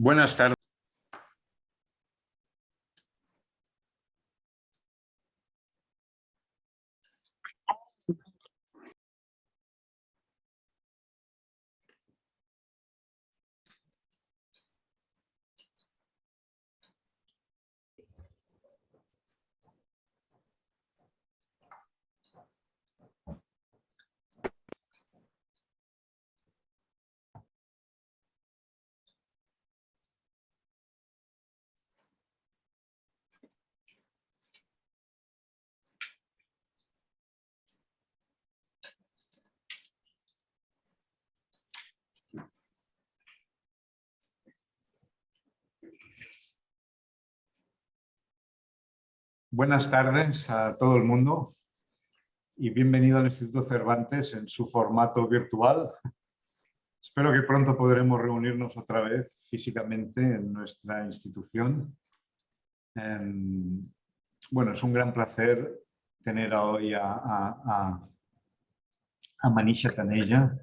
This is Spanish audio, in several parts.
Buenas tardes. Buenas tardes a todo el mundo y bienvenido al Instituto Cervantes en su formato virtual. Espero que pronto podremos reunirnos otra vez físicamente en nuestra institución. Bueno, es un gran placer tener hoy a Manisha Taneja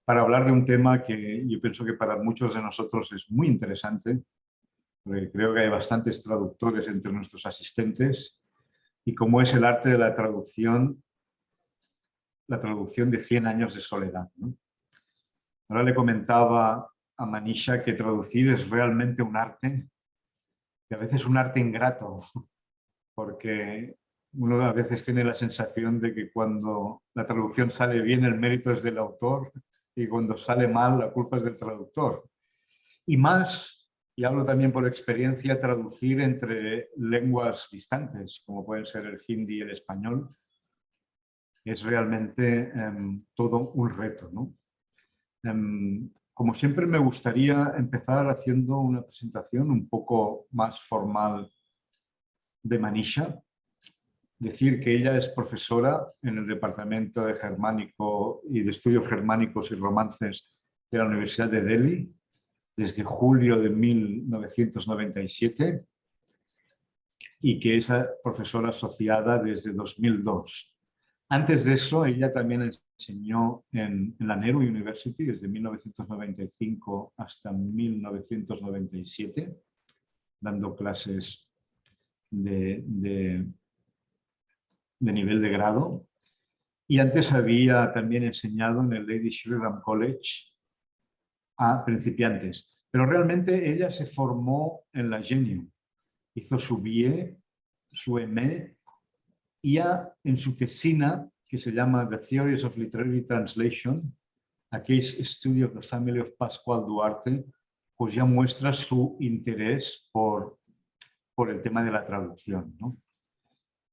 para hablar de un tema que yo pienso que para muchos de nosotros es muy interesante, porque creo que hay bastantes traductores entre nuestros asistentes, y como es el arte de la traducción de 100 años de soledad, ¿no? Ahora le comentaba a Manisha que traducir es realmente un arte, y a veces un arte ingrato, porque uno a veces tiene la sensación de que cuando la traducción sale bien el mérito es del autor y cuando sale mal la culpa es del traductor. Y más, y hablo también por experiencia, traducir entre lenguas distantes, como pueden ser el hindi y el español, es realmente todo un reto, ¿no? Como siempre me gustaría empezar haciendo una presentación un poco más formal de Manisha. Decir que ella es profesora en el Departamento de Germánico y de Estudios Germánicos y Romances de la Universidad de Delhi desde julio de 1997 y que es profesora asociada desde 2002. Antes de eso, ella también enseñó en la Nehru University desde 1995 hasta 1997, dando clases de nivel de grado. Y antes había también enseñado en el Lady Shri Ram College a principiantes. Pero realmente ella se formó en la GNU. Hizo su BA, su ME, y ya en su tesina, que se llama The Theories of Literary Translation, A Case Study of the Family of Pascual Duarte, pues ya muestra su interés por el tema de la traducción, ¿no?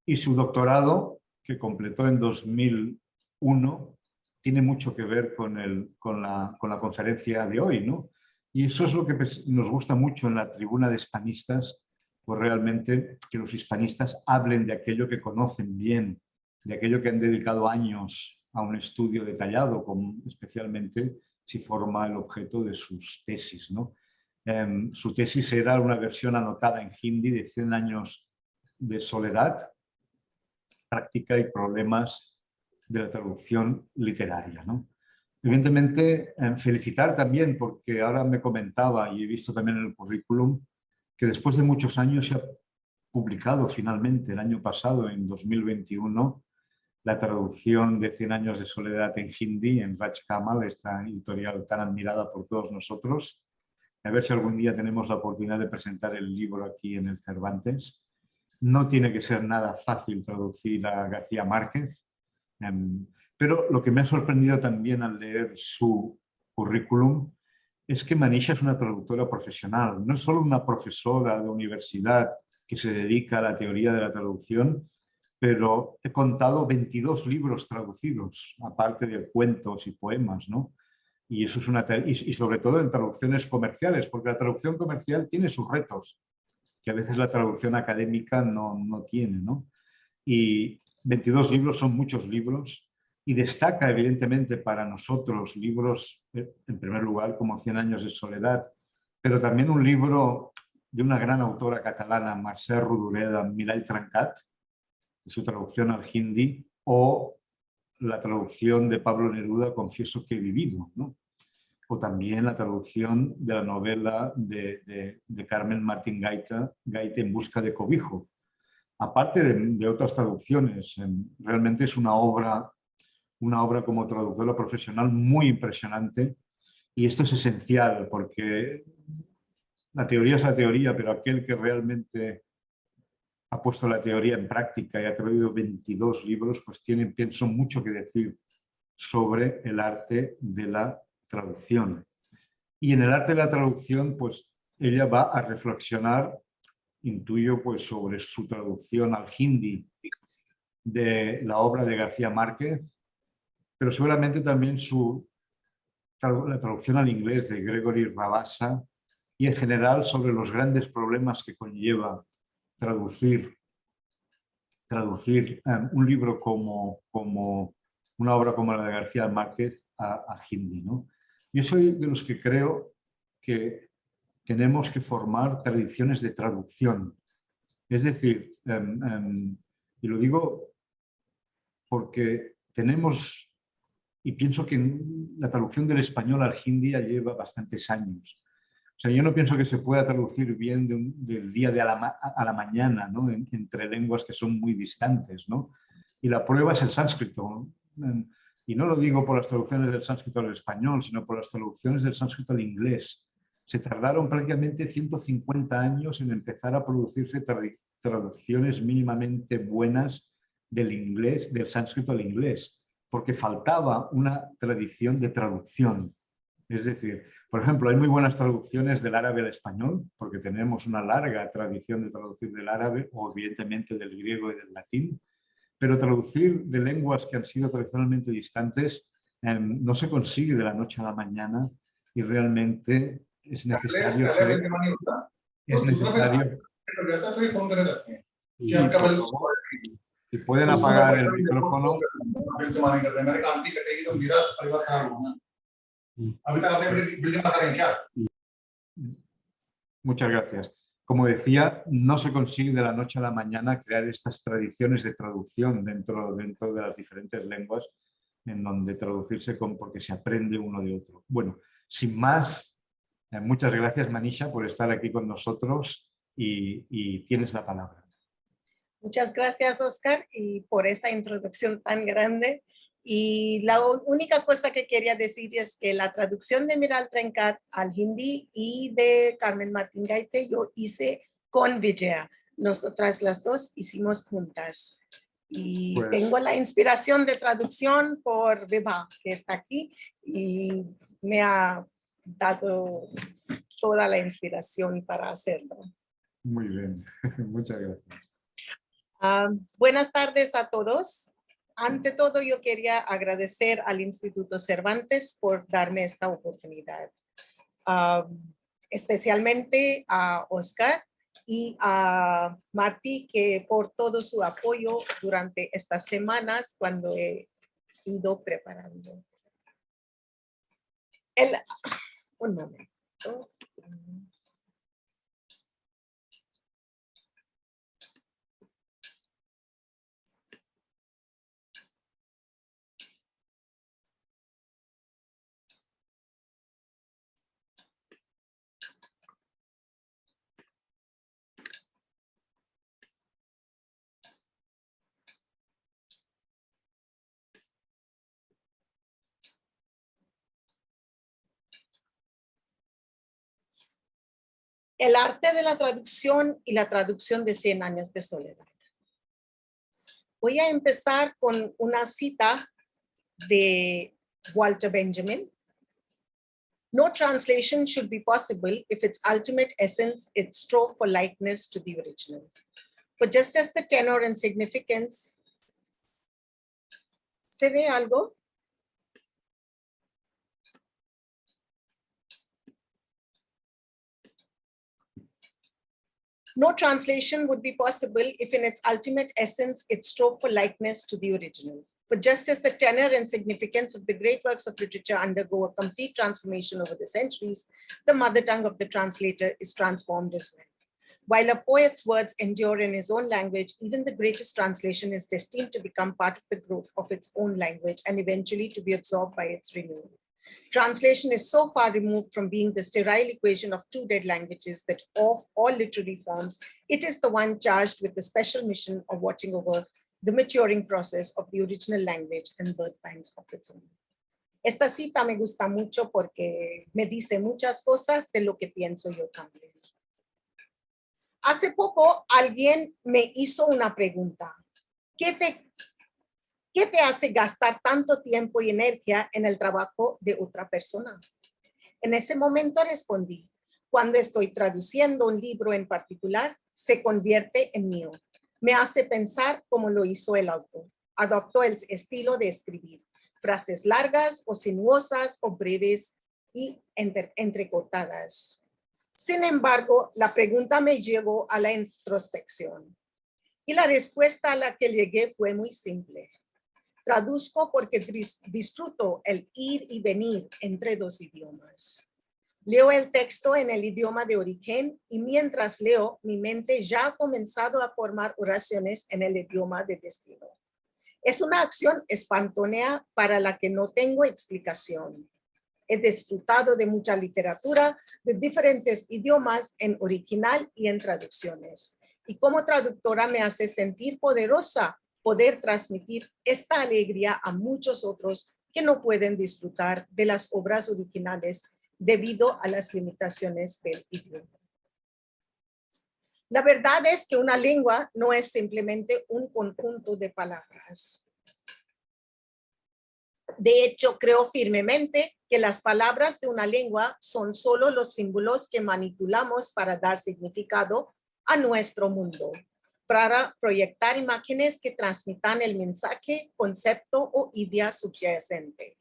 Y su doctorado, que completó en 2001, tiene mucho que ver con la conferencia de hoy, ¿no? Y eso es lo que nos gusta mucho en la tribuna de hispanistas, pues realmente que los hispanistas hablen de aquello que conocen bien, de aquello que han dedicado años a un estudio detallado, especialmente si forma el objeto de sus tesis, ¿no? Su tesis era una versión anotada en hindi de 100 años de soledad, práctica y problemas de la traducción literaria, ¿no? Evidentemente, felicitar también, porque ahora me comentaba y he visto también en el currículum que después de muchos años se ha publicado finalmente el año pasado, en 2021, la traducción de 100 años de soledad en hindi, en Rajkamal, esta editorial tan admirada por todos nosotros. A ver si algún día tenemos la oportunidad de presentar el libro aquí en el Cervantes. No tiene que ser nada fácil traducir a García Márquez, pero lo que me ha sorprendido también al leer su currículum es que Manisha es una traductora profesional, no es solo una profesora de universidad que se dedica a la teoría de la traducción, pero he contado 22 libros traducidos, aparte de cuentos y poemas, ¿no? Y eso es y sobre todo en traducciones comerciales, porque la traducción comercial tiene sus retos, que a veces la traducción académica no tiene, ¿no? Y 22 libros son muchos libros y destaca evidentemente para nosotros libros, en primer lugar, como 100 años de soledad, pero también un libro de una gran autora catalana, Mercè Rodoreda, Mirall Trencat, su traducción al hindi, o la traducción de Pablo Neruda, Confieso que he vivido, ¿no? o también la traducción de la novela de Carmen Martín Gaite, En busca de cobijo. Aparte de otras traducciones, realmente es una obra como traductora profesional muy impresionante, y esto es esencial porque la teoría es la teoría, pero aquel que realmente ha puesto la teoría en práctica y ha traído 22 libros, pues pienso, mucho que decir sobre el arte de la traducción. Y en el arte de la traducción, pues ella va a reflexionar, intuyo, pues sobre su traducción al hindi de la obra de García Márquez, pero seguramente también la traducción al inglés de Gregory Rabassa, y en general sobre los grandes problemas que conlleva traducir un libro como una obra como la de García Márquez a hindi, ¿no? Yo soy de los que creo que tenemos que formar tradiciones de traducción. Es decir, y lo digo porque tenemos, y pienso que la traducción del español al hindi ya lleva bastantes años. O sea, yo no pienso que se pueda traducir bien del día a la mañana, ¿no? Entre lenguas que son muy distantes, ¿no? Y la prueba es el sánscrito. Y no lo digo por las traducciones del sánscrito al español, sino por las traducciones del sánscrito al inglés. Se tardaron prácticamente 150 años en empezar a producirse traducciones mínimamente buenas del sánscrito al inglés, porque faltaba una tradición de traducción. Es decir, por ejemplo, hay muy buenas traducciones del árabe al español, porque tenemos una larga tradición de traducir del árabe o evidentemente del griego y del latín, pero traducir de lenguas que han sido tradicionalmente distantes no se consigue de la noche a la mañana, y realmente es necesario y, por favor, si pueden apagar el micrófono. Muchas gracias. Como decía, no se consigue de la noche a la mañana crear estas tradiciones de traducción dentro de las diferentes lenguas, en donde traducirse porque se aprende uno de otro. Bueno, sin más, muchas gracias, Manisha, por estar aquí con nosotros, y tienes la palabra. Muchas gracias, Oscar, y por esa introducción tan grande. Y la única cosa que quería decir es que la traducción de Miral Trencat al hindi y de Carmen Martín Gaite yo hice con Vijaya. Nosotras las dos hicimos juntas. Y pues, tengo la inspiración de traducción por Vibha, que está aquí, y me ha dado toda la inspiración para hacerlo. Muy bien, muchas gracias. Buenas tardes a todos. Ante todo, yo quería agradecer al Instituto Cervantes por darme esta oportunidad. Especialmente a Oscar y a Martí, que por todo su apoyo durante estas semanas cuando he ido preparando. Un momento. El arte de la traducción y la traducción de 100 años de soledad. Voy a empezar con una cita de Walter Benjamin. No translation should be possible if its ultimate essence it strove for likeness to the original. For just as the tenor and significance. ¿Se ve algo? No translation would be possible if in its ultimate essence it strove for likeness to the original. For just as the tenor and significance of the great works of literature undergo a complete transformation over the centuries, the mother tongue of the translator is transformed as well. While a poet's words endure in his own language, even the greatest translation is destined to become part of the growth of its own language and eventually to be absorbed by its renewal. Translation is so far removed from being the sterile equation of two dead languages that of all literary forms, it is the one charged with the special mission of watching over the maturing process of the original language and birth pangs of its own. Esta cita me gusta mucho porque me dice muchas cosas de lo que pienso yo también. Hace poco alguien me hizo una pregunta. ¿Qué te hace gastar tanto tiempo y energía en el trabajo de otra persona? En ese momento respondí, cuando estoy traduciendo un libro en particular, se convierte en mío. Me hace pensar como lo hizo el autor. Adoptó el estilo de escribir, frases largas o sinuosas o breves y entrecortadas. Sin embargo, la pregunta me llevó a la introspección y la respuesta a la que llegué fue muy simple. Traduzco porque disfruto el ir y venir entre dos idiomas. Leo el texto en el idioma de origen y mientras leo, mi mente ya ha comenzado a formar oraciones en el idioma de destino. Es una acción espontánea para la que no tengo explicación. He disfrutado de mucha literatura de diferentes idiomas en original y en traducciones. Y como traductora me hace sentir poderosa poder transmitir esta alegría a muchos otros que no pueden disfrutar de las obras originales debido a las limitaciones del idioma. La verdad es que una lengua no es simplemente un conjunto de palabras. De hecho, creo firmemente que las palabras de una lengua son solo los símbolos que manipulamos para dar significado a nuestro mundo, para proyectar imágenes que transmitan el mensaje, concepto o idea subyacente.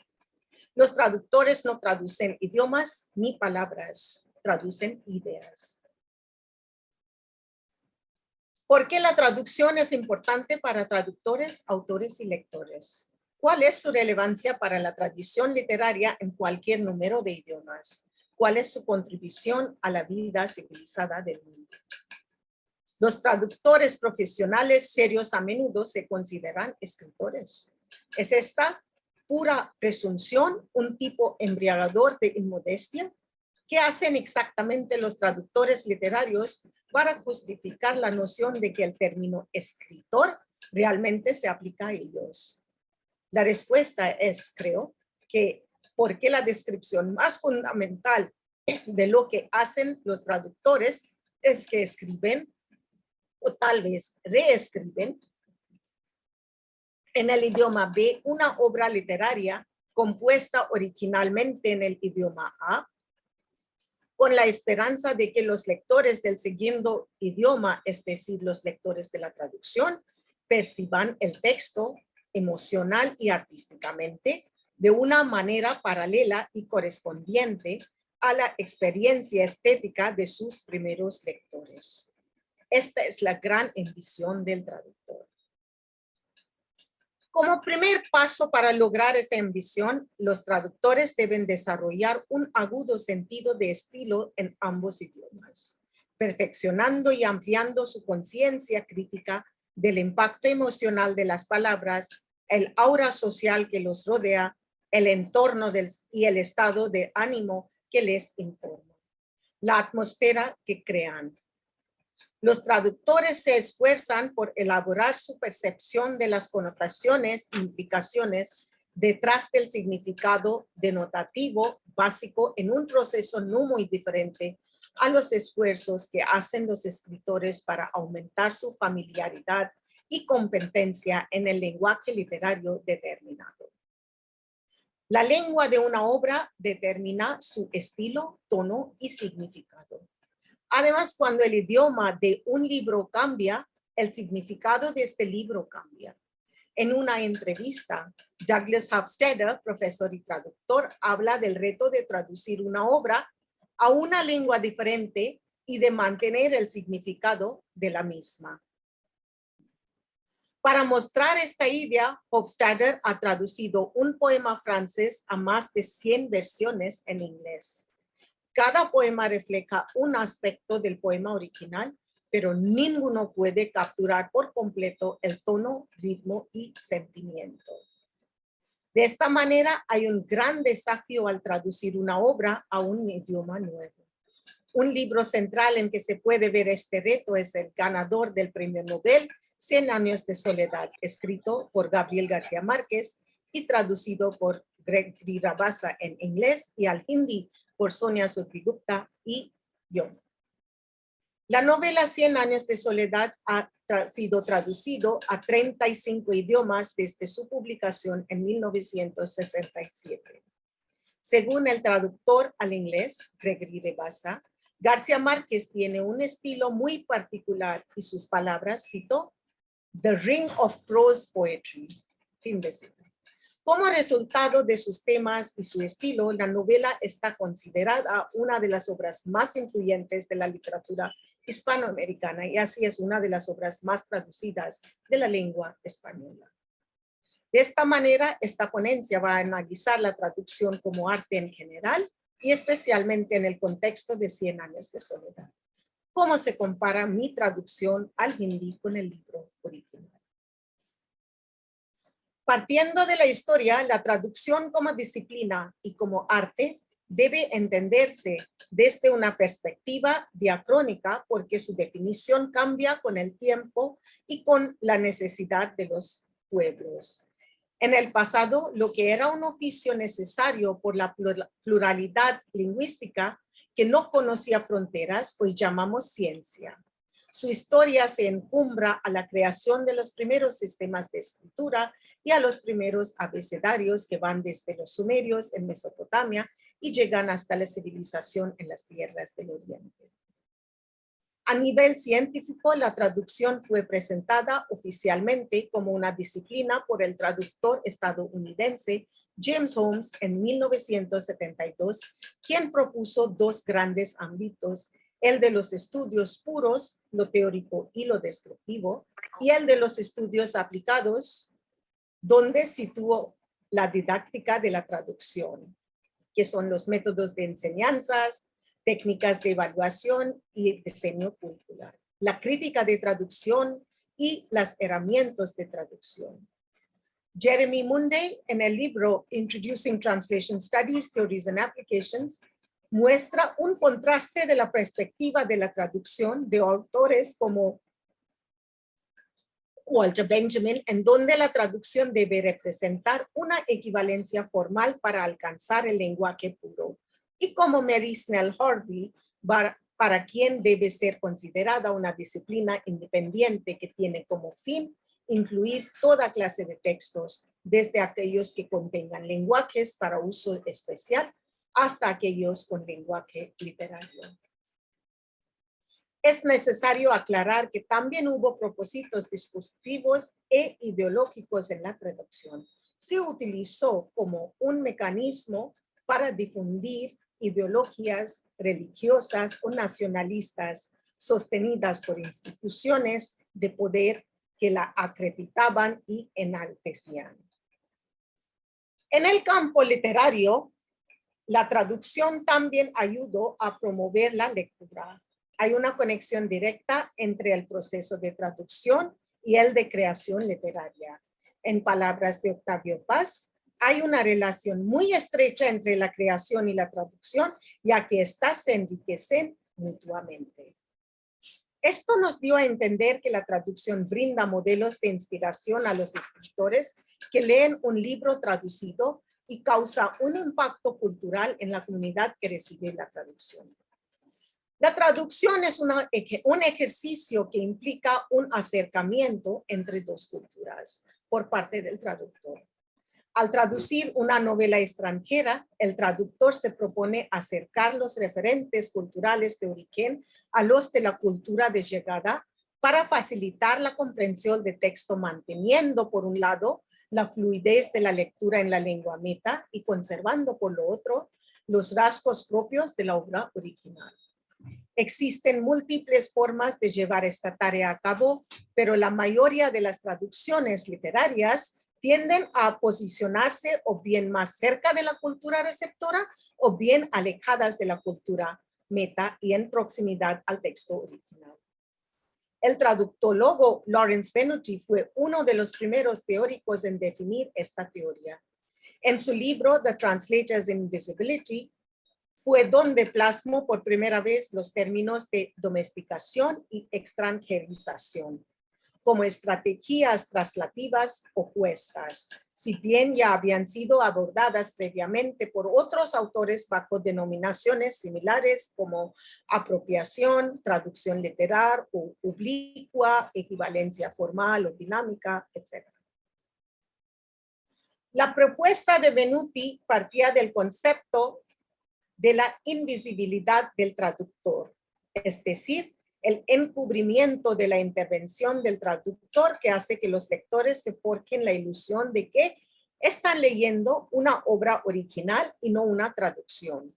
Los traductores no traducen idiomas ni palabras, traducen ideas. ¿Por qué la traducción es importante para traductores, autores y lectores? ¿Cuál es su relevancia para la tradición literaria en cualquier número de idiomas? ¿Cuál es su contribución a la vida civilizada del mundo? Los traductores profesionales serios a menudo se consideran escritores. ¿Es esta pura presunción un tipo embriagador de inmodestia? ¿Qué hacen exactamente los traductores literarios para justificar la noción de que el término escritor realmente se aplica a ellos? La respuesta es, creo, que porque la descripción más fundamental de lo que hacen los traductores es que escriben o tal vez reescriben en el idioma B una obra literaria compuesta originalmente en el idioma A, con la esperanza de que los lectores del siguiente idioma, es decir, los lectores de la traducción, perciban el texto emocional y artísticamente de una manera paralela y correspondiente a la experiencia estética de sus primeros lectores. Esta es la gran ambición del traductor. Como primer paso para lograr esta ambición, los traductores deben desarrollar un agudo sentido de estilo en ambos idiomas, perfeccionando y ampliando su conciencia crítica del impacto emocional de las palabras, el aura social que los rodea, el entorno y el estado de ánimo que les informa, la atmósfera que crean. Los traductores se esfuerzan por elaborar su percepción de las connotaciones e implicaciones detrás del significado denotativo básico en un proceso no muy diferente a los esfuerzos que hacen los escritores para aumentar su familiaridad y competencia en el lenguaje literario determinado. La lengua de una obra determina su estilo, tono y significado. Además, cuando el idioma de un libro cambia, el significado de este libro cambia. En una entrevista, Douglas Hofstadter, profesor y traductor, habla del reto de traducir una obra a una lengua diferente y de mantener el significado de la misma. Para mostrar esta idea, Hofstadter ha traducido un poema francés a más de 100 versiones en inglés. Cada poema refleja un aspecto del poema original, pero ninguno puede capturar por completo el tono, ritmo y sentimiento. De esta manera, hay un gran desafío al traducir una obra a un idioma nuevo. Un libro central en que se puede ver este reto es el ganador del Premio Nobel, 100 años de soledad, escrito por Gabriel García Márquez y traducido por Gregory Rabassa en inglés y al hindi por Sonia Sotrigupta y yo. La novela 100 años de soledad ha sido traducido a 35 idiomas desde su publicación en 1967. Según el traductor al inglés, Gregory Rabassa, García Márquez tiene un estilo muy particular y sus palabras, cito, "the ring of prose poetry", fin de cita. Como resultado de sus temas y su estilo, la novela está considerada una de las obras más influyentes de la literatura hispanoamericana y así es una de las obras más traducidas de la lengua española. De esta manera, esta ponencia va a analizar la traducción como arte en general y especialmente en el contexto de 100 años de soledad. ¿Cómo se compara mi traducción al hindi con el libro original? Partiendo de la historia, la traducción como disciplina y como arte debe entenderse desde una perspectiva diacrónica porque su definición cambia con el tiempo y con la necesidad de los pueblos. En el pasado, lo que era un oficio necesario por la pluralidad lingüística que no conocía fronteras, hoy llamamos ciencia. Su historia se encumbra a la creación de los primeros sistemas de escritura y a los primeros abecedarios que van desde los sumerios en Mesopotamia y llegan hasta la civilización en las tierras del Oriente. A nivel científico, la traducción fue presentada oficialmente como una disciplina por el traductor estadounidense James Holmes en 1972, quien propuso dos grandes ámbitos, el de los estudios puros, lo teórico y lo descriptivo, y el de los estudios aplicados, donde situó la didáctica de la traducción, que son los métodos de enseñanzas, técnicas de evaluación y diseño cultural, la crítica de traducción y las herramientas de traducción. Jeremy Munday, en el libro Introducing Translation Studies, Theories and Applications, muestra un contraste de la perspectiva de la traducción de autores como Walter Benjamin, en donde la traducción debe representar una equivalencia formal para alcanzar el lenguaje puro, y como Mary Snell Harvey, para quien debe ser considerada una disciplina independiente que tiene como fin incluir toda clase de textos, desde aquellos que contengan lenguajes para uso especial hasta aquellos con lenguaje literario. Es necesario aclarar que también hubo propósitos discursivos e ideológicos en la traducción. Se utilizó como un mecanismo para difundir ideologías religiosas o nacionalistas sostenidas por instituciones de poder que la acreditaban y enaltecían. En el campo literario, la traducción también ayudó a promover la lectura. Hay una conexión directa entre el proceso de traducción y el de creación literaria. En palabras de Octavio Paz, hay una relación muy estrecha entre la creación y la traducción, ya que éstas se enriquecen mutuamente. Esto nos dio a entender que la traducción brinda modelos de inspiración a los escritores que leen un libro traducido y causa un impacto cultural en la comunidad que recibe la traducción. La traducción es un ejercicio que implica un acercamiento entre dos culturas por parte del traductor. Al traducir una novela extranjera, el traductor se propone acercar los referentes culturales de origen a los de la cultura de llegada para facilitar la comprensión de texto, manteniendo por un lado la fluidez de la lectura en la lengua meta y conservando por lo otro los rasgos propios de la obra original. Existen múltiples formas de llevar esta tarea a cabo, pero la mayoría de las traducciones literarias tienden a posicionarse o bien más cerca de la cultura receptora o bien alejadas de la cultura meta y en proximidad al texto original. El traductólogo Lawrence Venuti fue uno de los primeros teóricos en definir esta teoría. En su libro The Translator's Invisibility, fue donde plasmó por primera vez los términos de domesticación y extranjerización como estrategias traslativas opuestas, si bien ya habían sido abordadas previamente por otros autores bajo denominaciones similares como apropiación, traducción literal o oblicua, equivalencia formal o dinámica, etc. La propuesta de Venuti partía del concepto de la invisibilidad del traductor, es decir, el encubrimiento de la intervención del traductor que hace que los lectores se forjen la ilusión de que están leyendo una obra original y no una traducción.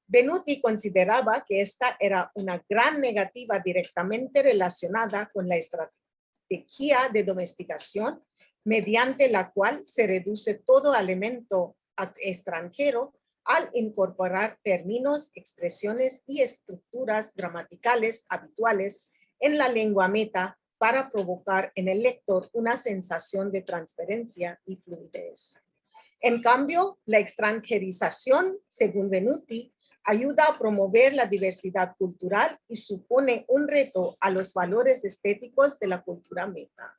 Venuti consideraba que esta era una gran negativa directamente relacionada con la estrategia de domesticación, mediante la cual se reduce todo elemento extranjero al incorporar términos, expresiones y estructuras gramaticales habituales en la lengua meta para provocar en el lector una sensación de transparencia y fluidez. En cambio, la extranjerización, según Venuti, ayuda a promover la diversidad cultural y supone un reto a los valores estéticos de la cultura meta.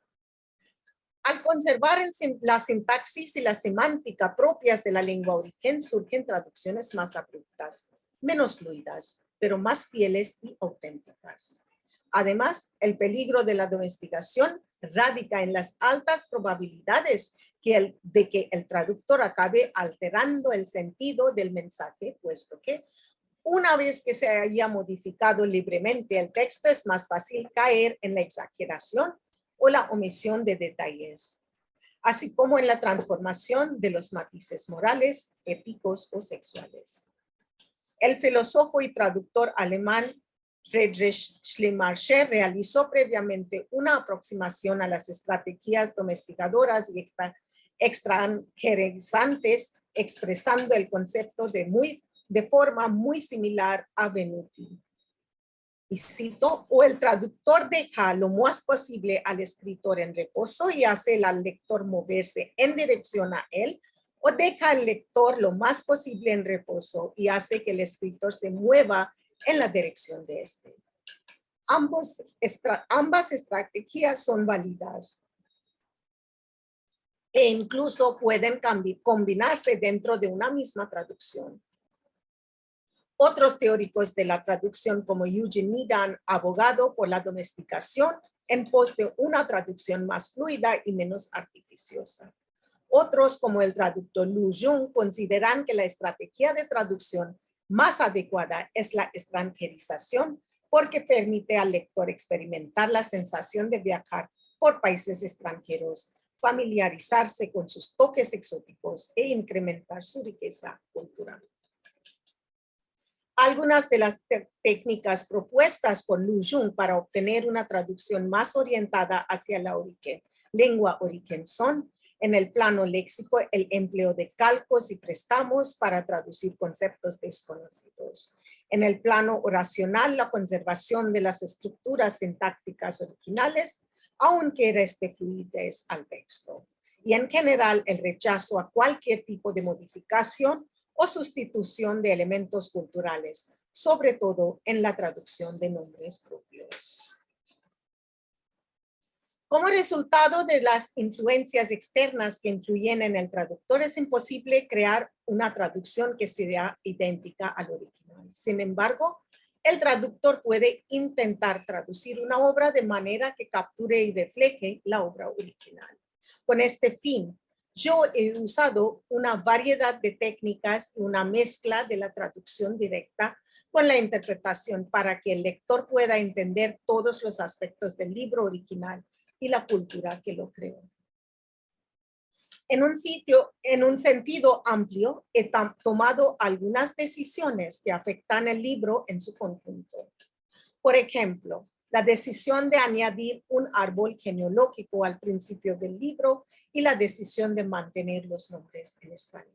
Al conservar la sintaxis y la semántica propias de la lengua origen, surgen traducciones más abruptas, menos fluidas, pero más fieles y auténticas. Además, el peligro de la domesticación radica en las altas probabilidades de que el traductor acabe alterando el sentido del mensaje, puesto que una vez que se haya modificado libremente el texto, es más fácil caer en la exageración o la omisión de detalles, así como en la transformación de los matices morales, éticos o sexuales. El filósofo y traductor alemán Friedrich Schleiermacher realizó previamente una aproximación a las estrategias domesticadoras y extranjerizantes, expresando el concepto de forma muy similar a Venuti. Y cito, o el traductor deja lo más posible al escritor en reposo y hace al lector moverse en dirección a él, o deja al lector lo más posible en reposo y hace que el escritor se mueva en la dirección de este. Ambas estrategias son válidas e incluso pueden combinarse dentro de una misma traducción. Otros teóricos de la traducción como Eugene Nidan, abogado por la domesticación en pos de una traducción más fluida y menos artificiosa. Otros, como el traductor Lu Jun, consideran que la estrategia de traducción más adecuada es la extranjerización porque permite al lector experimentar la sensación de viajar por países extranjeros, familiarizarse con sus toques exóticos e incrementar su riqueza cultural. Algunas de las técnicas propuestas por Lu Jun para obtener una traducción más orientada hacia la lengua origen son, en el plano léxico, el empleo de calcos y préstamos para traducir conceptos desconocidos. En el plano oracional, la conservación de las estructuras sintácticas originales, aunque reste fluidez al texto. Y en general, el rechazo a cualquier tipo de modificación o sustitución de elementos culturales, sobre todo en la traducción de nombres propios. Como resultado de las influencias externas que influyen en el traductor, es imposible crear una traducción que sea idéntica al original. Sin embargo, el traductor puede intentar traducir una obra de manera que capture y refleje la obra original. Con este fin, yo he usado una variedad de técnicas y una mezcla de la traducción directa con la interpretación para que el lector pueda entender todos los aspectos del libro original y la cultura que lo creó. En un sentido amplio, he tomado algunas decisiones que afectan el libro en su conjunto. Por ejemplo, la decisión de añadir un árbol genealógico al principio del libro y la decisión de mantener los nombres en español.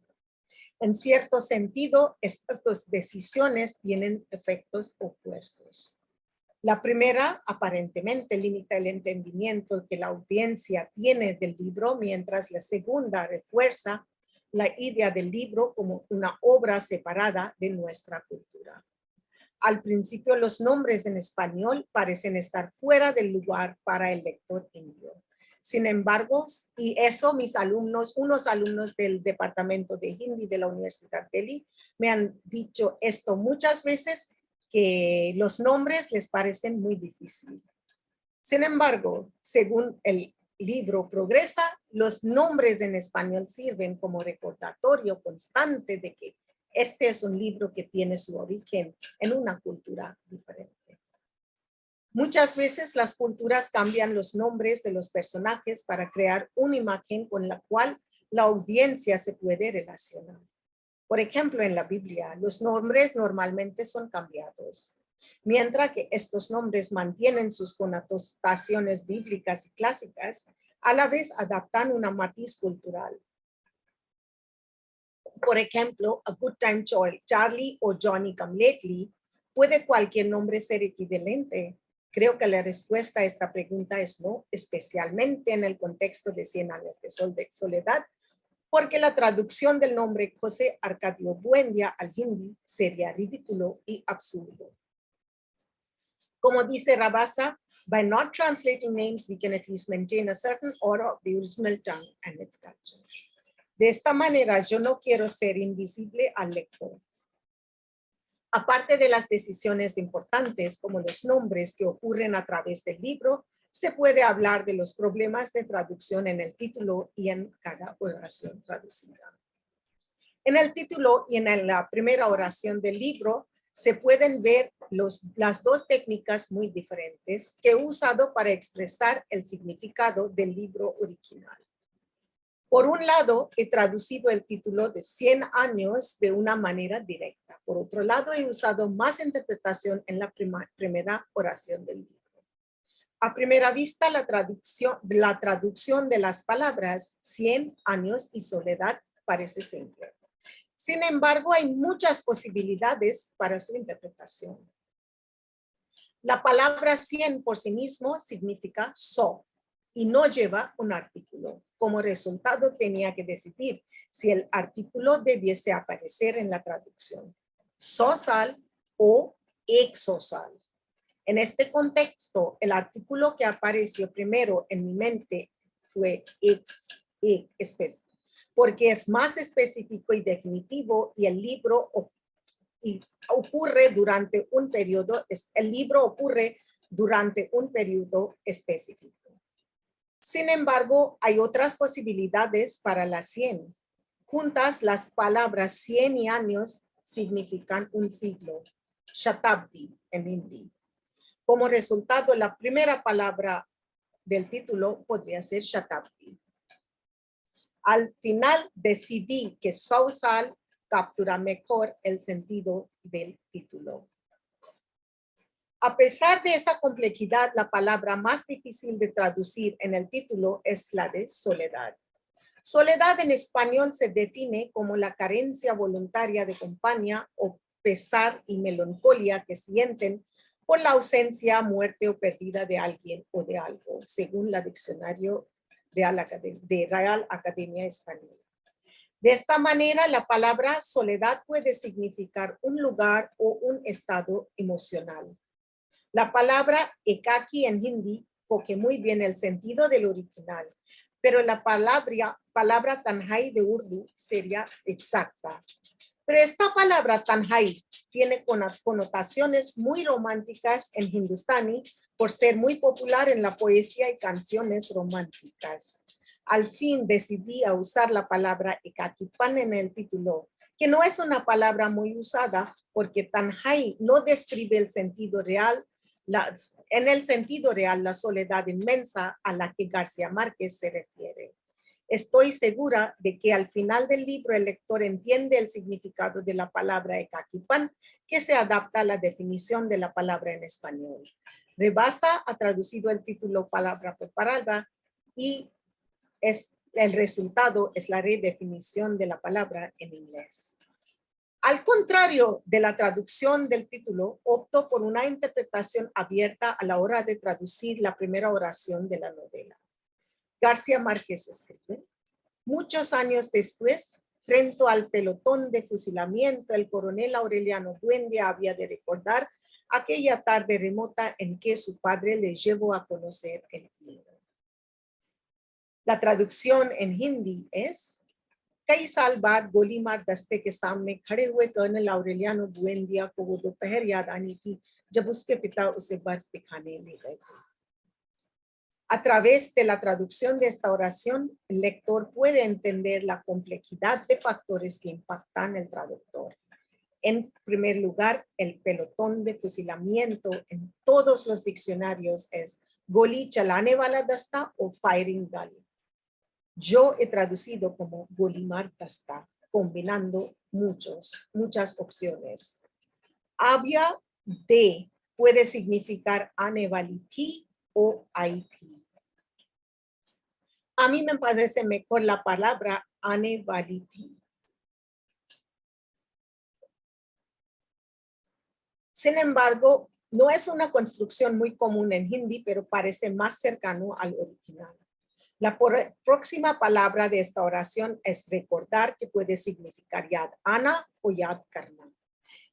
En cierto sentido, estas dos decisiones tienen efectos opuestos. La primera, aparentemente, limita el entendimiento que la audiencia tiene del libro, mientras la segunda refuerza la idea del libro como una obra separada de nuestra cultura. Al principio, los nombres en español parecen estar fuera del lugar para el lector indio. Sin embargo, y eso mis alumnos, unos alumnos del departamento de Hindi de la Universidad de Delhi, me han dicho esto muchas veces, que los nombres les parecen muy difíciles. Sin embargo, según el libro progresa, los nombres en español sirven como recordatorio constante de que este es un libro que tiene su origen en una cultura diferente. Muchas veces las culturas cambian los nombres de los personajes para crear una imagen con la cual la audiencia se puede relacionar. Por ejemplo, en la Biblia, los nombres normalmente son cambiados, mientras que estos nombres mantienen sus connotaciones bíblicas y clásicas, a la vez adaptan una matiz cultural. Por ejemplo, A Good Time Charlie o Johnny Come Lately, ¿puede cualquier nombre ser equivalente? Creo que la respuesta a esta pregunta es no, especialmente en el contexto de 100 años de soledad, porque la traducción del nombre José Arcadio Buendia al hindi sería ridículo y absurdo. Como dice Rabasa, by not translating names, we can at least maintain a certain order of the original tongue and its culture. De esta manera, yo no quiero ser invisible al lector. Aparte de las decisiones importantes, como los nombres que ocurren a través del libro, se puede hablar de los problemas de traducción en el título y en cada oración traducida. En el título y en la primera oración del libro se pueden ver las dos técnicas muy diferentes que he usado para expresar el significado del libro original. Por un lado, he traducido el título de 100 años de una manera directa. Por otro lado, he usado más interpretación en la primera oración del libro. A primera vista, la traducción de las palabras 100 años y soledad parece simple. Sin embargo, hay muchas posibilidades para su interpretación. La palabra 100 por sí mismo significa so y no lleva un artículo. Como resultado, tenía que decidir si el artículo debiese aparecer en la traducción, sosal o exosal. En este contexto, el artículo que apareció primero en mi mente fue porque es más específico y definitivo, y el libro ocurre durante un periodo específico. Sin embargo, hay otras posibilidades para las 100. Juntas, las palabras 100 y años significan un siglo, shatabdi en hindi. Como resultado, la primera palabra del título podría ser shatabdi. Al final decidí que sosal captura mejor el sentido del título. A pesar de esa complejidad, la palabra más difícil de traducir en el título es la de soledad. Soledad en español se define como la carencia voluntaria de compañía o pesar y melancolía que sienten por la ausencia, muerte o pérdida de alguien o de algo, según la diccionario de Real Academia Española. De esta manera, la palabra soledad puede significar un lugar o un estado emocional. La palabra ekaki en hindi coge muy bien el sentido del original, pero la palabra tanhai de Urdu sería exacta. Pero esta palabra tanhai tiene connotaciones muy románticas en hindustani por ser muy popular en la poesía y canciones románticas. Al fin decidí a usar la palabra ekakipan en el título, que no es una palabra muy usada porque tanhai no describe el sentido real, en el sentido real la soledad inmensa a la que García Márquez se refiere. Estoy segura de que al final del libro el lector entiende el significado de la palabra ekakipan, que se adapta a la definición de la palabra en español. Rebasa ha traducido el título palabra por palabra y el resultado es la redefinición de la palabra en inglés. Al contrario de la traducción del título, opto por una interpretación abierta a la hora de traducir la primera oración de la novela. García Márquez escribe: muchos años después, Frente al pelotón de fusilamiento, el coronel Aureliano Buendía había de recordar aquella tarde remota en que su padre le llevó a conocer el libro. La traducción en hindi es: कई साल बाद गोली मार दस्ते के सामने खड़े हुए कर्नल ऑरेलियानो बुएंदिया को वो दोपहर याद आनी थी जब उसके पिता उसे बर्फ दिखाने ले गए थे. A través de la traducción de esta oración, el lector puede entender la complejidad de factores que impactan al traductor. En primer lugar, el pelotón de fusilamiento en todos los diccionarios es goli chalane wala dasta o firing gun. Yo he traducido como Golimar Dasta, combinando muchas opciones. Había de puede significar anevaliti o Haití. A mí me parece mejor la palabra anevaliti. Sin embargo, no es una construcción muy común en hindi, pero parece más cercano al original. La próxima palabra de esta oración es recordar, que puede significar Yad Ana o Yad Karna.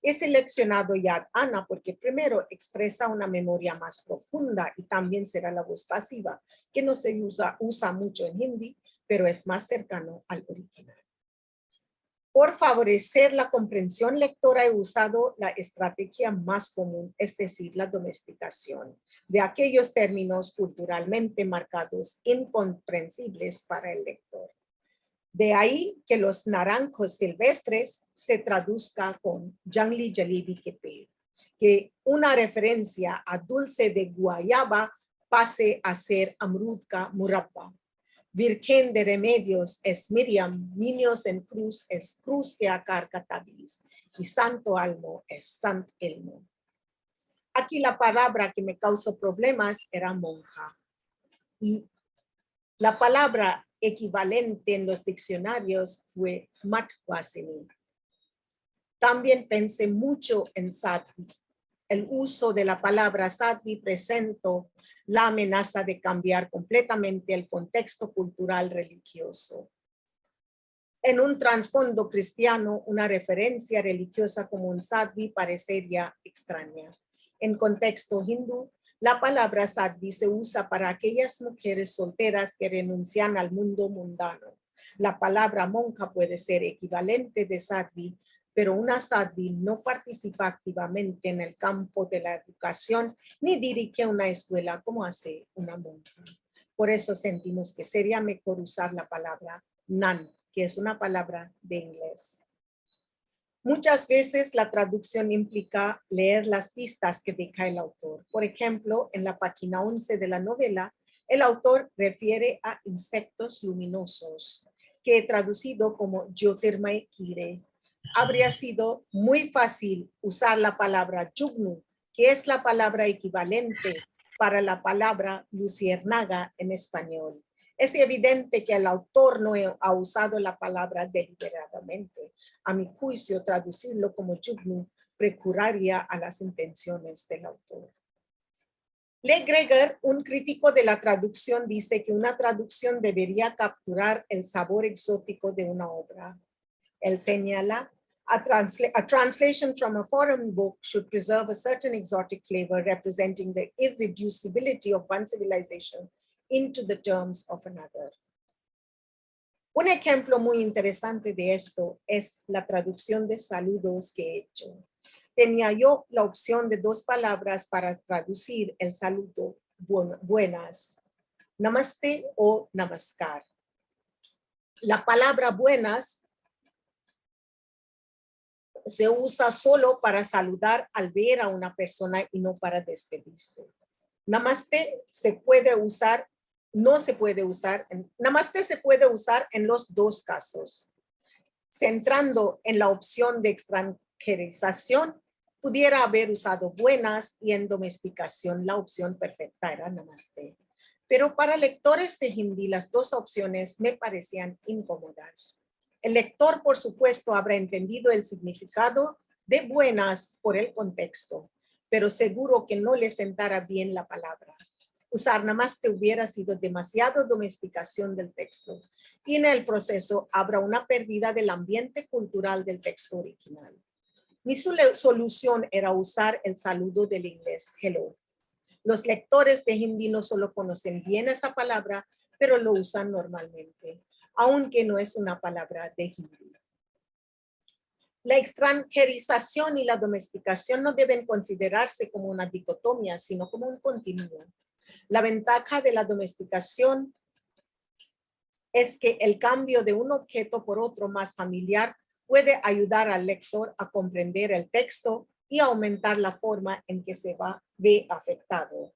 He seleccionado Yad Ana porque primero expresa una memoria más profunda y también será la voz pasiva, que no se usa mucho en hindi, pero es más cercano al original. Por favorecer la comprensión lectora he usado la estrategia más común, es decir, la domesticación de aquellos términos culturalmente marcados incomprensibles para el lector. De ahí que los naranjos silvestres se traduzca con jangli jalebi ke ped, que una referencia a dulce de guayaba pase a ser amrud ka murabba. Virgen de remedios es Miriam, niños en cruz es cruz que acarca tabiz, y santo almo es Sant Elmo. Aquí la palabra que me causó problemas era monja, y la palabra equivalente en los diccionarios fue matwasini. También pensé mucho en sadvi. El uso de la palabra sadvi presentó la amenaza de cambiar completamente el contexto cultural religioso. En un trasfondo cristiano, una referencia religiosa como un sadvi parecería extraña. En contexto hindú, la palabra sadvi se usa para aquellas mujeres solteras que renuncian al mundo mundano. La palabra monja puede ser equivalente de sadvi, pero una sadvi no participa activamente en el campo de la educación ni dirige una escuela como hace una monja. Por eso sentimos que sería mejor usar la palabra nun, que es una palabra de inglés. Muchas veces la traducción implica leer las pistas que deja el autor. Por ejemplo, en la página 11 de la novela, el autor refiere a insectos luminosos, que he traducido como Jyotirmay Kire. Habría sido muy fácil usar la palabra Jugnu, que es la palabra equivalente para la palabra luciérnaga en español. Es evidente que el autor no ha usado la palabra deliberadamente. A mi juicio, traducirlo como Jugnu precuraría a las intenciones del autor. Le Greger, un crítico de la traducción, dice que una traducción debería capturar el sabor exótico de una obra. Él señala, a translation from a foreign book should preserve a certain exotic flavor representing the irreducibility of one civilization into the terms of another. Un ejemplo muy interesante de esto es la traducción de saludos que he hecho. Tenía yo la opción de dos palabras para traducir el saludo buenas, namaste o namaskar. La palabra buenas se usa solo para saludar al ver a una persona y no para despedirse. Namaste se puede usar, no se puede usar, namaste se puede usar en los dos casos. Centrando en la opción de extranjerización, pudiera haber usado buenas, y en domesticación la opción perfecta era namaste. Pero para lectores de hindi las dos opciones me parecían incómodas. El lector, por supuesto, habrá entendido el significado de buenas por el contexto, pero seguro que no le sentara bien la palabra. Usar nada más que hubiera sido demasiado domesticación del texto y en el proceso habrá una pérdida del ambiente cultural del texto original. Mi solución era usar el saludo del inglés, hello. Los lectores de Hindi no solo conocen bien esa palabra, pero lo usan normalmente, aunque no es una palabra de Hindi. La extranjerización y la domesticación no deben considerarse como una dicotomía, sino como un continuo. La ventaja de la domesticación es que el cambio de un objeto por otro más familiar puede ayudar al lector a comprender el texto y aumentar la forma en que se ve afectado.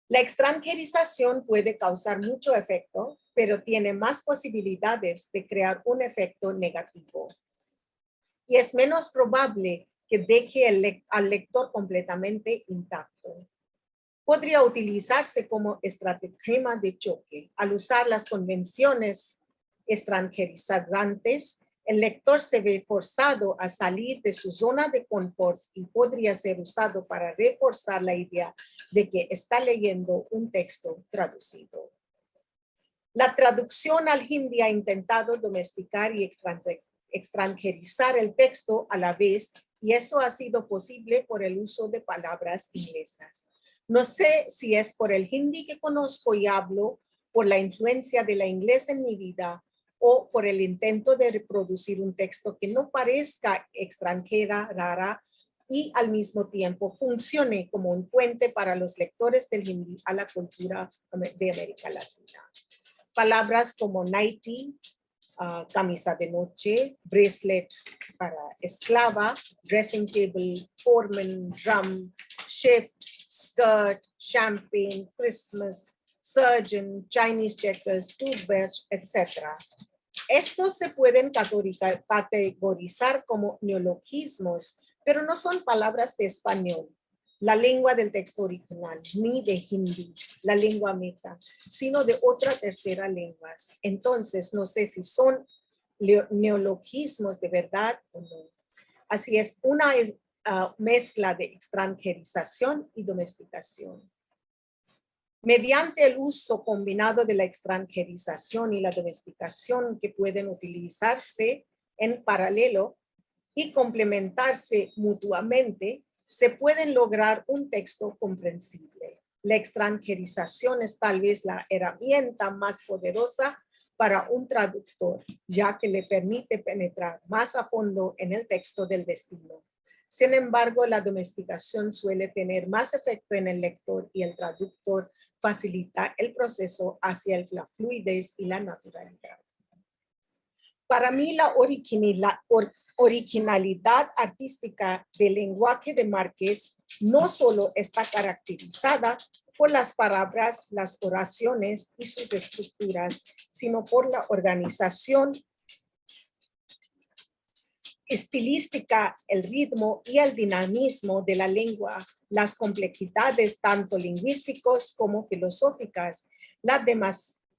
La extranjerización puede causar mucho efecto, pero tiene más posibilidades de crear un efecto negativo. Y es menos probable que deje al lector completamente intacto. Podría utilizarse como estratagema de choque. Al usar las convenciones extranjerizantes, el lector se ve forzado a salir de su zona de confort y podría ser usado para reforzar la idea de que está leyendo un texto traducido. La traducción al hindi ha intentado domesticar y extranjerizar el texto a la vez, y eso ha sido posible por el uso de palabras inglesas. No sé si es por el hindi que conozco y hablo, por la influencia de la inglés en mi vida, o por el intento de reproducir un texto que no parezca extranjera, rara, y al mismo tiempo funcione como un puente para los lectores del hindi a la cultura de América Latina. Palabras como nightie, camisa de noche, bracelet para esclava, dressing table, foreman, drum, shift, skirt, champagne, Christmas, surgeon, Chinese checkers, toothbrush, etc. Estos se pueden categorizar como neologismos, pero no son palabras de español, la lengua del texto original, ni de hindi, la lengua meta, sino de otra tercera lengua. Entonces, no sé si son neologismos de verdad o no. Así es, una mezcla de extranjerización y domesticación. Mediante el uso combinado de la extranjerización y la domesticación que pueden utilizarse en paralelo y complementarse mutuamente, se pueden lograr un texto comprensible. La extranjerización es tal vez la herramienta más poderosa para un traductor, ya que le permite penetrar más a fondo en el texto del destino. Sin embargo, la domesticación suele tener más efecto en el lector y el traductor facilita el proceso hacia la fluidez y la naturalidad. Para mí, la originalidad artística del lenguaje de Márquez no solo está caracterizada por las palabras, las oraciones y sus estructuras, sino por la organización estilística, el ritmo y el dinamismo de la lengua, las complejidades tanto lingüísticos como filosóficas, la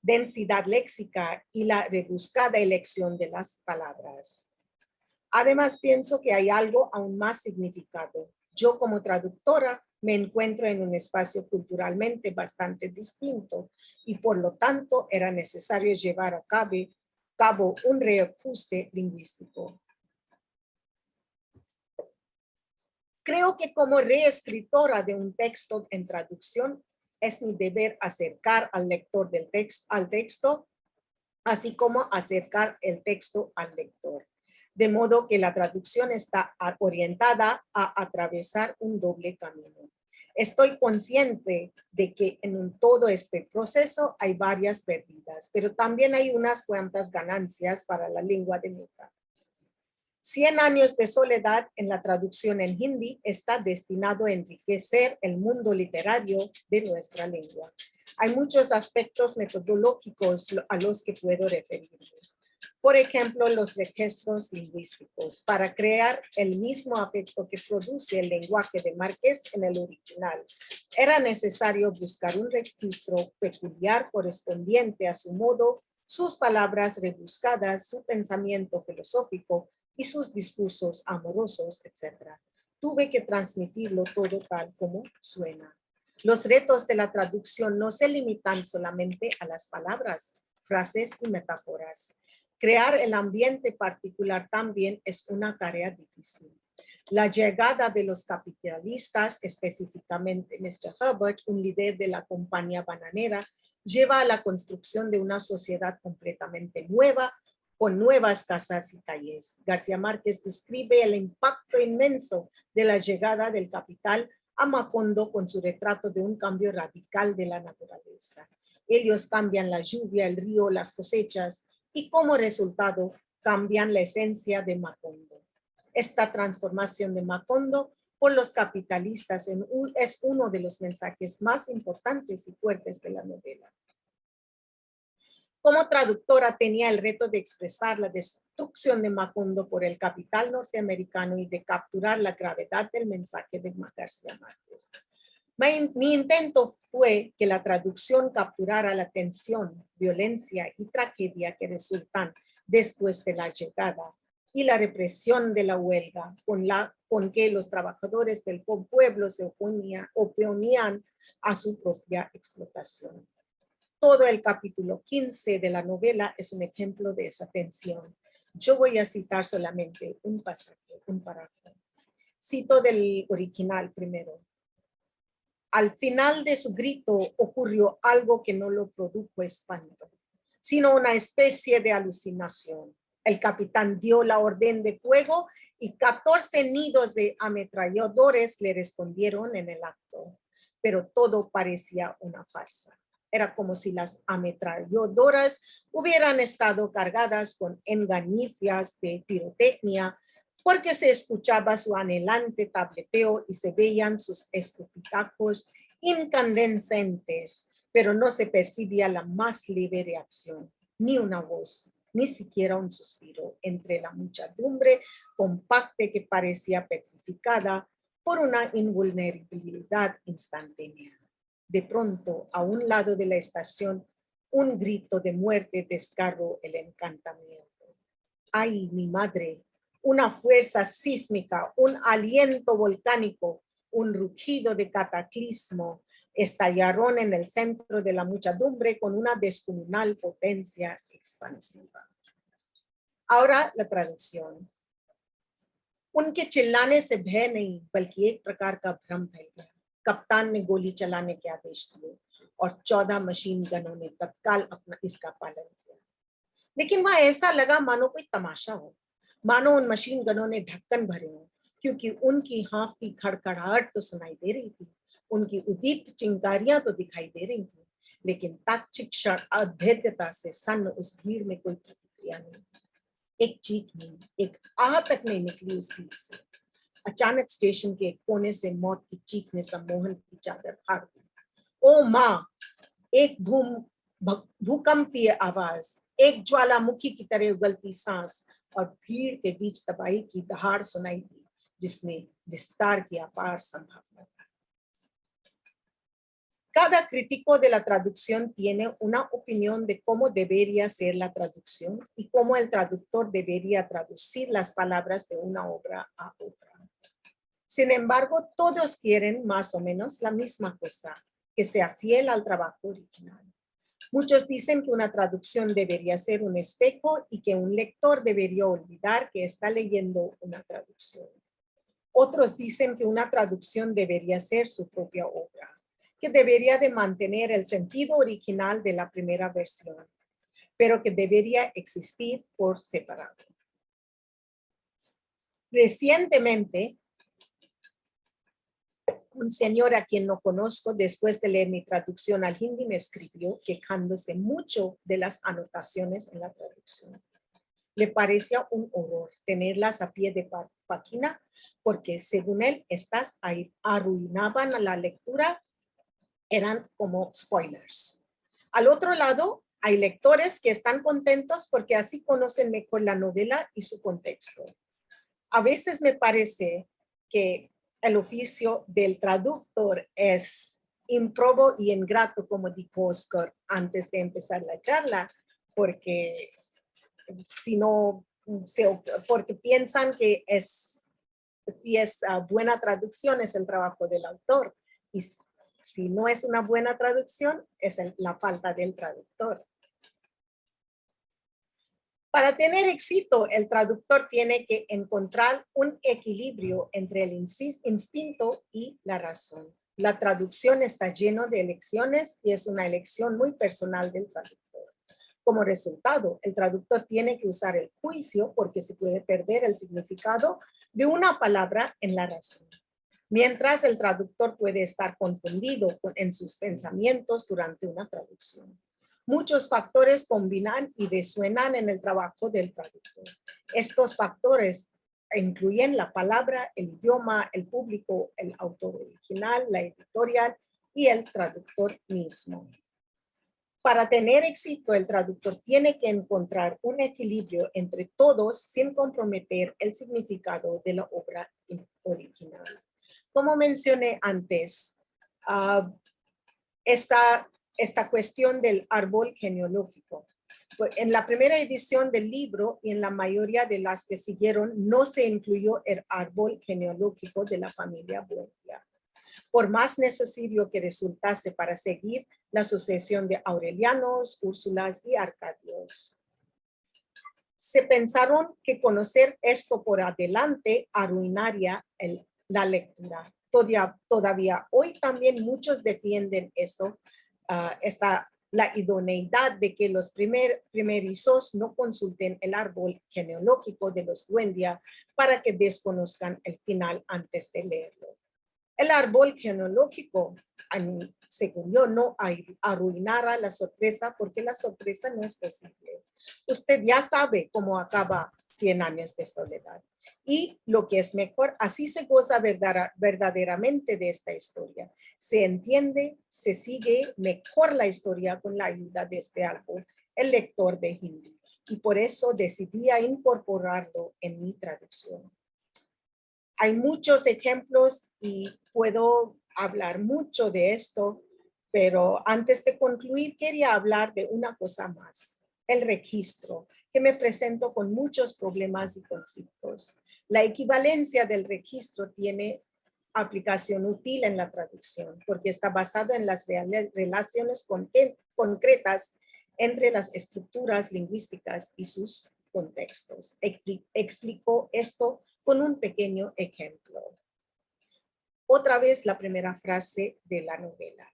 densidad léxica y la rebuscada elección de las palabras. Además, pienso que hay algo aún más significado. Yo como traductora me encuentro en un espacio culturalmente bastante distinto y por lo tanto era necesario llevar a cabo un reajuste lingüístico. Creo que como reescritora de un texto en traducción, es mi deber acercar al lector al texto, así como acercar el texto al lector. De modo que la traducción está orientada a atravesar un doble camino. Estoy consciente de que en todo este proceso hay varias pérdidas, pero también hay unas cuantas ganancias para la lengua de meta. 100 años de soledad en la traducción en hindi está destinado a enriquecer el mundo literario de nuestra lengua. Hay muchos aspectos metodológicos a los que puedo referirme. Por ejemplo, los registros lingüísticos. Para crear el mismo afecto que produce el lenguaje de Márquez en el original, era necesario buscar un registro peculiar correspondiente a su modo, sus palabras rebuscadas, su pensamiento filosófico, y sus discursos amorosos, etc. Tuve que transmitirlo todo tal como suena. Los retos de la traducción no se limitan solamente a las palabras, frases y metáforas. Crear el ambiente particular también es una tarea difícil. La llegada de los capitalistas, específicamente Mr. Herbert, un líder de la compañía bananera, lleva a la construcción de una sociedad completamente nueva, con nuevas casas y calles. García Márquez describe el impacto inmenso de la llegada del capital a Macondo con su retrato de un cambio radical de la naturaleza. Ellos cambian la lluvia, el río, las cosechas y como resultado cambian la esencia de Macondo. Esta transformación de Macondo por los capitalistas es uno de los mensajes más importantes y fuertes de la novela. Como traductora tenía el reto de expresar la destrucción de Macondo por el capital norteamericano y de capturar la gravedad del mensaje de García Márquez. Mi intento fue que la traducción capturara la tensión, violencia y tragedia que resultan después de la llegada y la represión de la huelga con que los trabajadores del pueblo se oponían a su propia explotación. Todo el capítulo 15 de la novela es un ejemplo de esa tensión. Yo voy a citar solamente un pasaje, un párrafo. Cito del original primero. Al final de su grito ocurrió algo que no lo produjo espanto, sino una especie de alucinación. El capitán dio la orden de fuego y 14 nidos de ametralladores le respondieron en el acto, pero todo parecía una farsa. Era como si las ametralladoras hubieran estado cargadas con enganifias de pirotecnia, porque se escuchaba su anhelante tableteo y se veían sus escupitajos incandescentes, pero no se percibía la más leve reacción, ni una voz, ni siquiera un suspiro entre la muchedumbre compacta que parecía petrificada por una invulnerabilidad instantánea. De pronto, a un lado de la estación, un grito de muerte descargó el encantamiento. ¡Ay, mi madre! Una fuerza sísmica, un aliento volcánico, un rugido de cataclismo estallaron en el centro de la muchedumbre con una descomunal potencia expansiva. Ahora la traducción. उनके चिल्लाने से भय नहीं बल्कि एक प्रकार का भ्रम फैल गया। कप्तान ने गोली चलाने के आदेश दिए और 14 मशीन गनों ने तत्काल अपना इसका पालन किया। लेकिन वह ऐसा लगा मानो कोई तमाशा हो, मानो उन मशीन गनों ने ढक्कन भरे हो, क्योंकि उनकी हाँफ की खड़खड़ाहट तो सुनाई दे रही थी, उनकी उद्दीप्त चिंगारियां तो दिखाई दे रही थी, लेकिन तात्कालिक क्षण अभेद्यता से सन्न उस भीड़ में कोई प्रतिक्रिया नहीं। एक चीख नहीं, एक आह तक नहीं निकली उस भीड़ से। अचानक स्टेशन के एक कोने से मौत की चीख ने सम्मोहन की चादर फाड़ दी। ओ माँ! एक भूकंपीय आवाज, एक ज्वालामुखी की तरह उगलती सांस और भीड़ के बीच तबाही की दहाड़ सुनाई दी, जिसमें विस्तार की अपार संभावना था। Cada crítico de la traducción tiene una opinión de cómo debería ser la traducción y cómo el traductor debería traducir las palabras de una obra a otra. Sin embargo, todos quieren más o menos la misma cosa, que sea fiel al trabajo original. Muchos dicen que una traducción debería ser un espejo y que un lector debería olvidar que está leyendo una traducción. Otros dicen que una traducción debería ser su propia obra, que debería de mantener el sentido original de la primera versión, pero que debería existir por separado. Recientemente, un señor a quien no conozco, después de leer mi traducción al hindi, me escribió quejándose mucho de las anotaciones en la traducción. Le parecía un horror tenerlas a pie de página porque, según él, estas arruinaban a la lectura, eran como spoilers. Al otro lado, hay lectores que están contentos porque así conocen mejor la novela y su contexto. A veces me parece que el oficio del traductor es improbo y ingrato, como dijo Oscar antes de empezar la charla, porque si no, porque piensan que si es buena traducción es el trabajo del autor. Si no es una buena traducción, es la falta del traductor. Para tener éxito, el traductor tiene que encontrar un equilibrio entre el instinto y la razón. La traducción está llena de elecciones y es una elección muy personal del traductor. Como resultado, el traductor tiene que usar el juicio porque se puede perder el significado de una palabra en la razón. Mientras el traductor puede estar confundido en sus pensamientos durante una traducción. Muchos factores combinan y resuenan en el trabajo del traductor. Estos factores incluyen la palabra, el idioma, el público, el autor original, la editorial y el traductor mismo. Para tener éxito, el traductor tiene que encontrar un equilibrio entre todos sin comprometer el significado de la obra original. Como mencioné antes, esta cuestión del árbol genealógico. En la primera edición del libro y en la mayoría de las que siguieron, no se incluyó el árbol genealógico de la familia Buendia. Por más necesario que resultase para seguir la sucesión de Aurelianos, Úrsulas y Arcadios. Se pensaron que conocer esto por adelante arruinaría la lectura. Todavía hoy también muchos defienden esto, la idoneidad de que los primerizos no consulten el árbol genealógico de los Buendia para que desconozcan el final antes de leerlo. El árbol genealógico, según yo, no arruinará la sorpresa porque la sorpresa no es posible. Usted ya sabe cómo acaba 100 años de soledad. Y lo que es mejor, así se goza verdaderamente de esta historia. Se entiende, se sigue mejor la historia con la ayuda de este árbol, el lector de Hindi. Y por eso decidí incorporarlo en mi traducción. Hay muchos ejemplos y puedo hablar mucho de esto, pero antes de concluir quería hablar de una cosa más, el registro, que me presento con muchos problemas y conflictos. La equivalencia del registro tiene aplicación útil en la traducción porque está basado en las relaciones concretas entre las estructuras lingüísticas y sus contextos. Explico esto con un pequeño ejemplo. Otra vez la primera frase de la novela.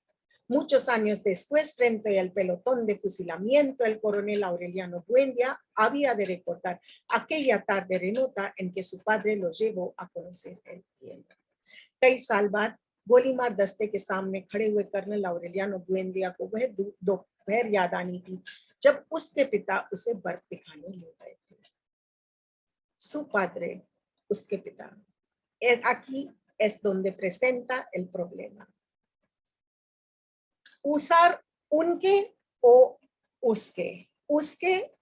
Muchos años después, frente al pelotón de fusilamiento, el coronel Aureliano Buendia había de recordar aquella tarde remota en que su padre lo llevó a conocer el cielo. कई साल बाद गोली मार दस्ते के सामने खड़े हुए कर्नल Aureliano Buendia को वह दोपहर याद आनी थी जब उसके पिता उसे बर्फ दिखाने ले गए थे. Su padre, उसके पिता. Aquí es donde presenta el problema. Usar unke o usque. Usque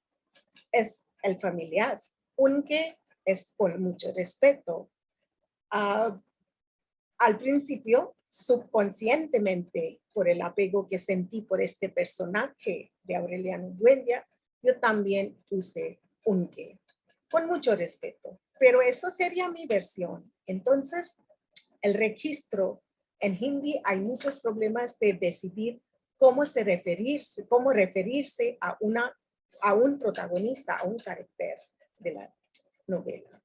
es el familiar. Unke es con mucho respeto. Al principio, subconscientemente, por el apego que sentí por este personaje de Aureliano Buendia, yo también usé unke, con mucho respeto. Pero eso sería mi versión. Entonces, el registro en Hindi hay muchos problemas de decidir cómo referirse a un protagonista, a un carácter de la novela.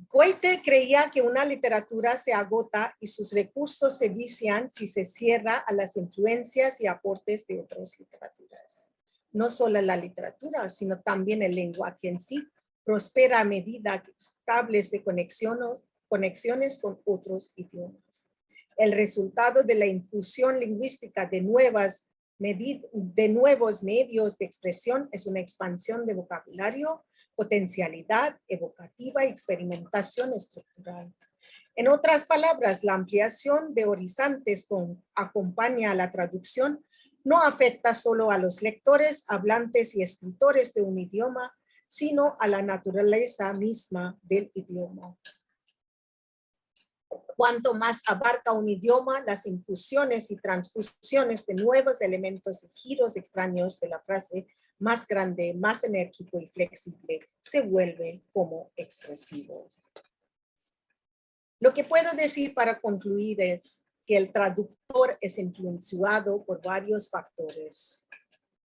Goethe creía que una literatura se agota y sus recursos se vician si se cierra a las influencias y aportes de otras literaturas. No solo la literatura, sino también el lenguaje en sí prospera a medida que establece conexiones con otros idiomas. El resultado de la infusión lingüística de nuevos medios de expresión es una expansión de vocabulario, potencialidad evocativa y experimentación estructural. En otras palabras, la ampliación de horizontes acompaña a la traducción no afecta solo a los lectores, hablantes y escritores de un idioma, sino a la naturaleza misma del idioma. Cuanto más abarca un idioma, las infusiones y transfusiones de nuevos elementos y giros extraños de la frase, más grande, más enérgico y flexible, se vuelve como expresivo. Lo que puedo decir para concluir es que el traductor es influenciado por varios factores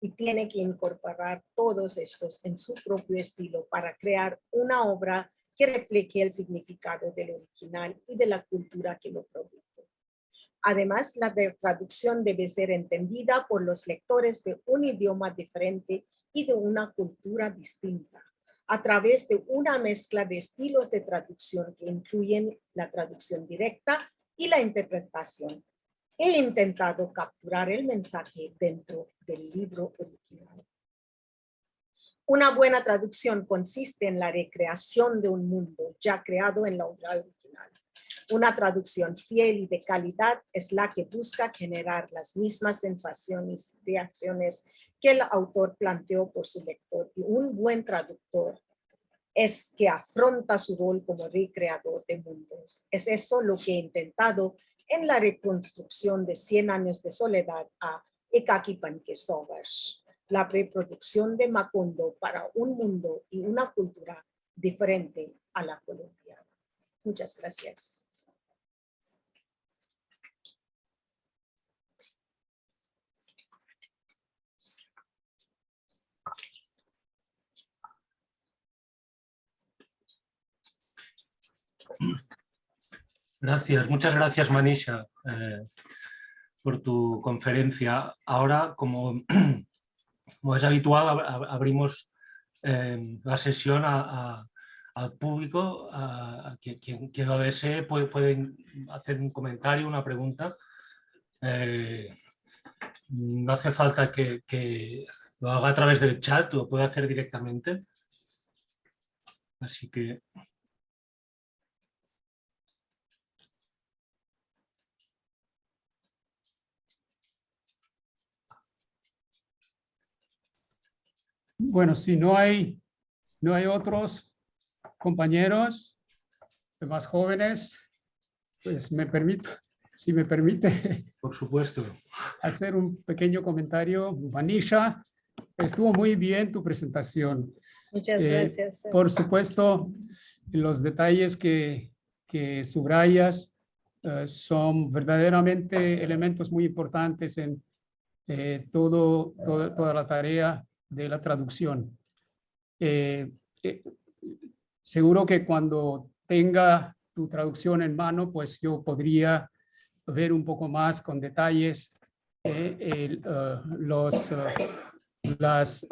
y tiene que incorporar todos estos en su propio estilo para crear una obra que refleje el significado del original y de la cultura que lo produjo. Además, la traducción debe ser entendida por los lectores de un idioma diferente y de una cultura distinta, a través de una mezcla de estilos de traducción que incluyen la traducción directa y la interpretación. He intentado capturar el mensaje dentro del libro original. Una buena traducción consiste en la recreación de un mundo ya creado en la obra original. Una traducción fiel y de calidad es la que busca generar las mismas sensaciones y reacciones que el autor planteó por su lector. Y un buen traductor es que afronta su rol como recreador de mundos. Es eso lo que he intentado en la reconstrucción de 100 años de soledad a Ekakipankesovash, la reproducción de Macondo para un mundo y una cultura diferente a la colombiana. Muchas gracias. Gracias, muchas gracias Manisha por tu conferencia. Ahora, como es habitual, abrimos la sesión al público. Quien lo desee puede hacer un comentario, una pregunta. No hace falta que lo haga a través del chat, lo puede hacer directamente. Así que... Bueno, si no hay otros compañeros más jóvenes, pues si me permite, Por supuesto. hacer un pequeño comentario. Manisha, estuvo muy bien tu presentación. Muchas gracias. Por supuesto, los detalles que subrayas son verdaderamente elementos muy importantes en toda la tarea de la traducción. Seguro que cuando tenga tu traducción en mano, pues yo podría ver un poco más con detalles las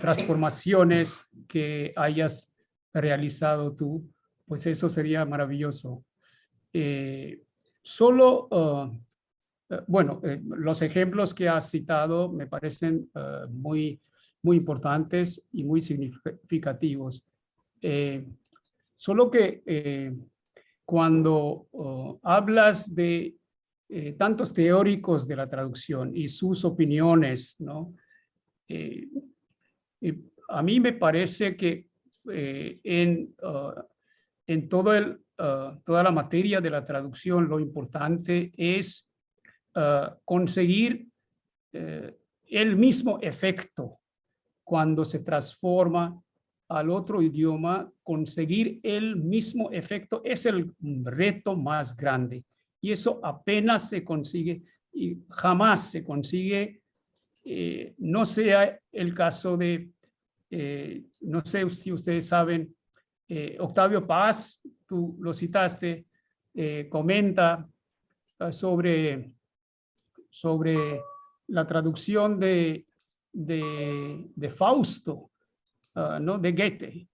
transformaciones que hayas realizado tú, pues eso sería maravilloso. Los ejemplos que has citado me parecen muy importantes y muy significativos. Solo que cuando hablas de tantos teóricos de la traducción y sus opiniones, ¿no? A mí me parece que en toda la materia de la traducción lo importante es conseguir el mismo efecto cuando se transforma al otro idioma. Conseguir el mismo efecto es el reto más grande y eso apenas se consigue y jamás se consigue. No sea el caso de, no sé si ustedes saben, Octavio Paz, tú lo citaste, comenta sobre la traducción de Fausto, ¿no? De Goethe,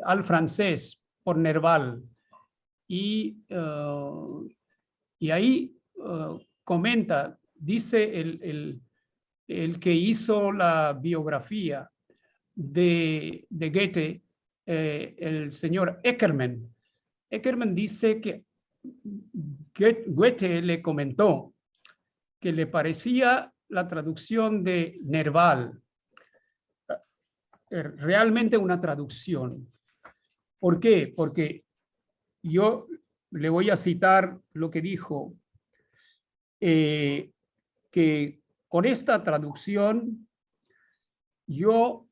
al francés por Nerval. Y ahí comenta, dice el que hizo la biografía de Goethe, el señor Eckermann. Eckermann dice que Goethe le comentó que le parecía la traducción de Nerval realmente una traducción. ¿Por qué? Porque yo le voy a citar lo que dijo, que con esta traducción yo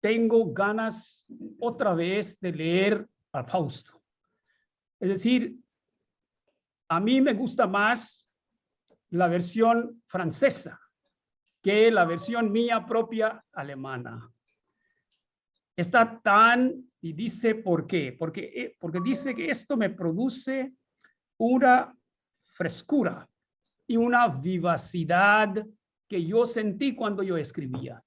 tengo ganas otra vez de leer a Fausto. Es decir, a mí me gusta más la versión francesa que la versión mía propia alemana. Está y dice por qué, porque dice que esto me produce una frescura y una vivacidad que yo sentí cuando yo escribía.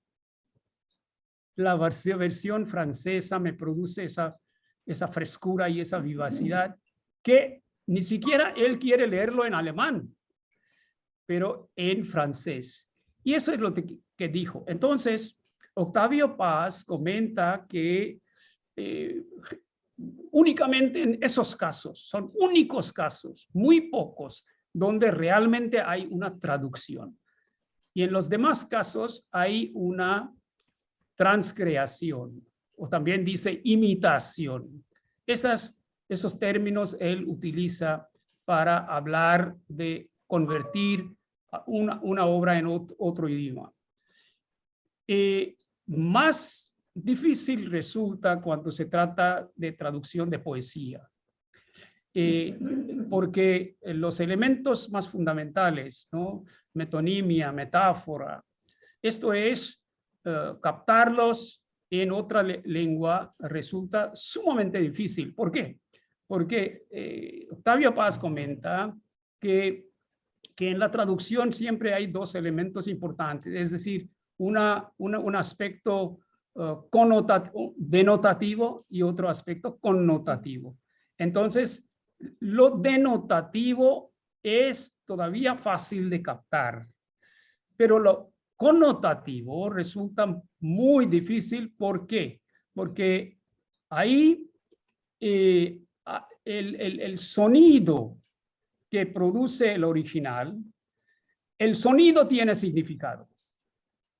La versión francesa me produce esa frescura y esa vivacidad que ni siquiera él quiere leerlo en alemán, pero en francés. Y eso es lo que dijo. Entonces, Octavio Paz comenta que únicamente en esos casos, son únicos casos, muy pocos, donde realmente hay una traducción. Y en los demás casos hay una transcreación, o también dice imitación. Esos términos él utiliza para hablar de convertir una obra en otro idioma. Más difícil resulta cuando se trata de traducción de poesía, porque los elementos más fundamentales, ¿no? Metonimia, metáfora, esto es captarlos en otra lengua resulta sumamente difícil. ¿Por qué? Porque Octavio Paz comenta que en la traducción siempre hay dos elementos importantes, es decir, un aspecto denotativo y otro aspecto connotativo. Entonces, lo denotativo es todavía fácil de captar, pero lo connotativo resulta muy difícil. ¿Por qué? Porque ahí el sonido que produce el original, el sonido tiene significado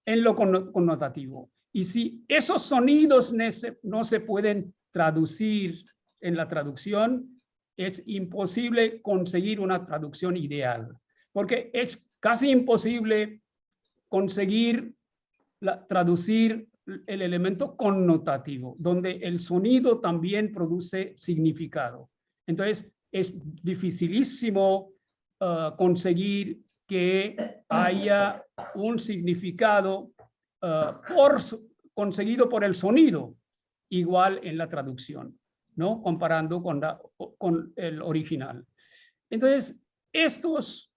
en lo connotativo. Y si esos sonidos no se pueden traducir en la traducción, es imposible conseguir una traducción ideal, porque es casi imposible conseguir traducir el elemento connotativo, donde el sonido también produce significado. Entonces, es dificilísimo conseguir que haya un significado conseguido por el sonido igual en la traducción, ¿no? Comparando con el original. Entonces, estos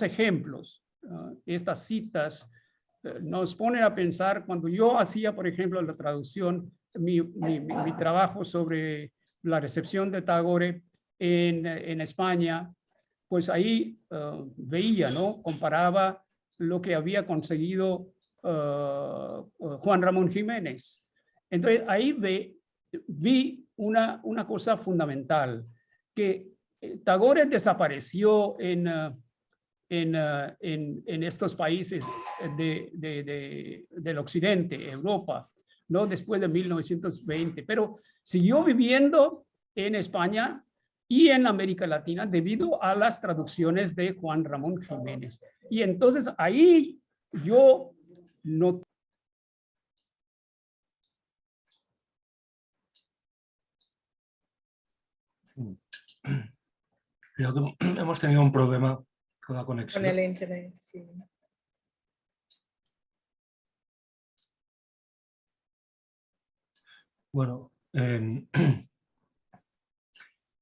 ejemplos, estas citas, nos ponen a pensar. Cuando yo hacía, por ejemplo, la traducción, mi trabajo sobre la recepción de Tagore en España, pues ahí veía, ¿no? Comparaba lo que había conseguido Juan Ramón Jiménez. Entonces ahí vi una cosa fundamental, que Tagore desapareció en estos países del occidente, Europa, ¿no? Después de 1920, pero siguió viviendo en España y en América Latina debido a las traducciones de Juan Ramón Jiménez. Y entonces ahí yo no... Creo que hemos tenido un problema con la conexión. Con el internet, sí. Bueno,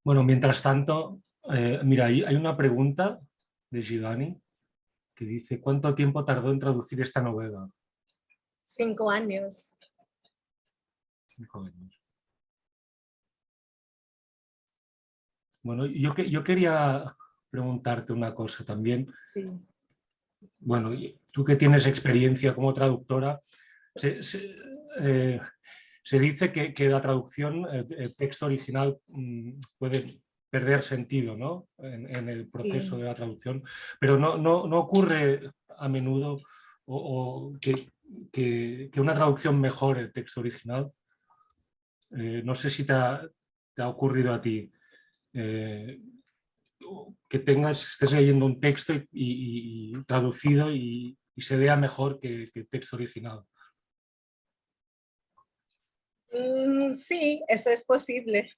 bueno, mientras tanto, mira, hay una pregunta de Gigani que dice: ¿cuánto tiempo tardó en traducir esta novela? 5 años. 5 años. Bueno, yo quería preguntarte una cosa también. Sí. Bueno, tú que tienes experiencia como traductora, se dice que la traducción, el texto original puede perder sentido, ¿no? en el proceso de la traducción, pero no ocurre a menudo que una traducción mejore el texto original. No sé si te ha ocurrido a ti. Que estés leyendo un texto y traducido y se vea mejor que el texto original. Sí, eso es posible.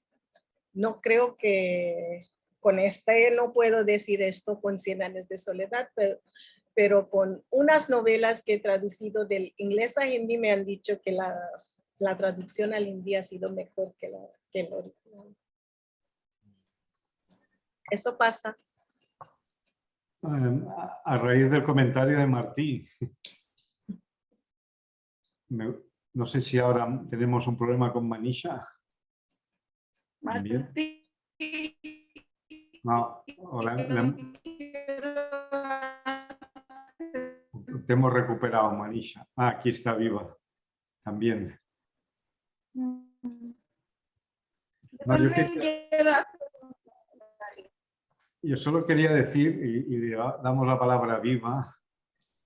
No creo que con no puedo decir esto con 100 años de soledad, pero con unas novelas que he traducido del inglés a hindi me han dicho que la traducción al hindi ha sido mejor que el original. Eso pasa. A raíz del comentario de Martí, no sé si ahora tenemos un problema con Manisha. ¿También? No, te hemos recuperado, Manisha. Aquí está viva, también. No, yo solo quería decir, y damos la palabra a Viva,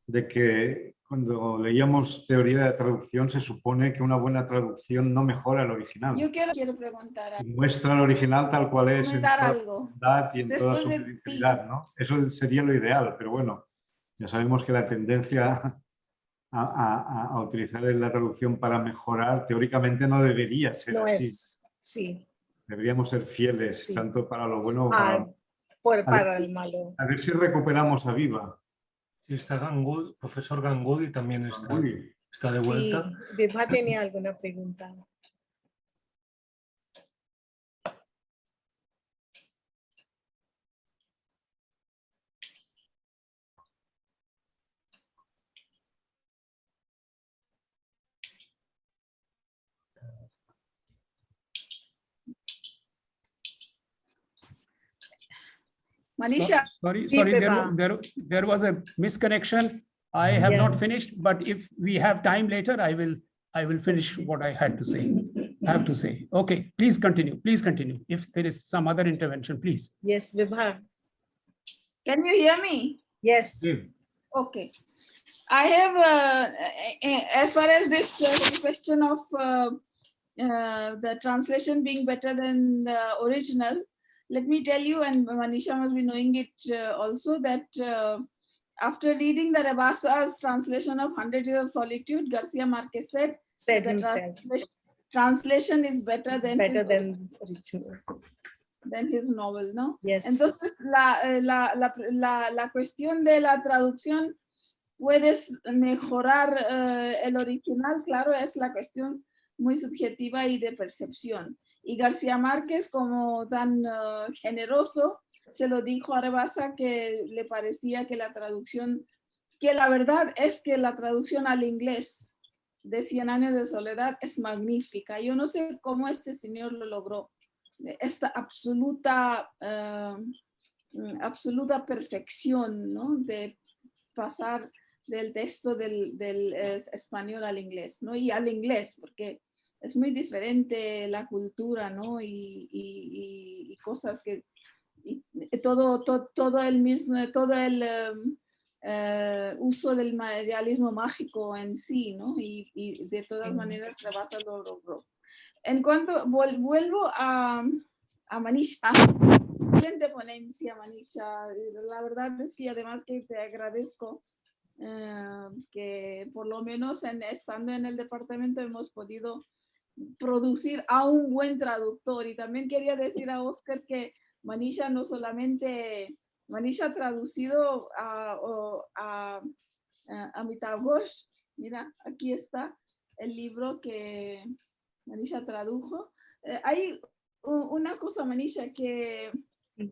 de que cuando leíamos teoría de traducción se supone que una buena traducción no mejora el original. Yo quiero preguntar algo. Muestra el original tal cual es en toda Algo. su bondad y en toda su sinceridad, ¿no? Eso sería lo ideal, pero bueno, ya sabemos que la tendencia a utilizar la traducción para mejorar teóricamente no debería ser No así. Sí. Deberíamos ser fieles, Sí. tanto para lo bueno como para el malo. A ver si recuperamos a Viva. Está Gangoudi, profesor Gangoudi también está de vuelta. Sí, Viva tenía alguna pregunta. Manisha, Sorry, Viva. there was a misconnection. I have not finished, but if we have time later, I will finish what I had to say. Okay, please continue. If there is some other intervention, please. Yes, Viva. can you hear me? Yes. Okay. I have, as far as this question of the translation being better than the original, let me tell you, and Manisha must be knowing it also, that after reading the Rebasa's translation of 100 Years of Solitude, Garcia Marquez said himself. Translation is better than original. Than his novel, ¿no? Yes. Entonces, la cuestión de la traducción, puedes mejorar el original, claro, es la cuestión muy subjetiva y de percepción. Y García Márquez, como tan generoso, se lo dijo a Rebasa que le parecía que la traducción, que la verdad es que la traducción al inglés de 100 años de soledad es magnífica. Yo no sé cómo este señor lo logró. Esta absoluta perfección, ¿no? De pasar del texto del español al inglés, ¿no? Y al inglés, porque es muy diferente la cultura, ¿no? Y cosas que todo el uso del materialismo mágico en sí, ¿no? Y de todas maneras Rebasa lo logró. En cuanto vuelvo a Manisha, excelente ponencia, Manisha. La verdad es que además que te agradezco que por lo menos estando en el departamento hemos podido producir a un buen traductor. Y también quería decir a Oscar que Manisha no solamente, Manisha ha traducido a Amitav Ghosh. Mira, aquí está el libro que Manisha tradujo. Hay una cosa, Manisha, que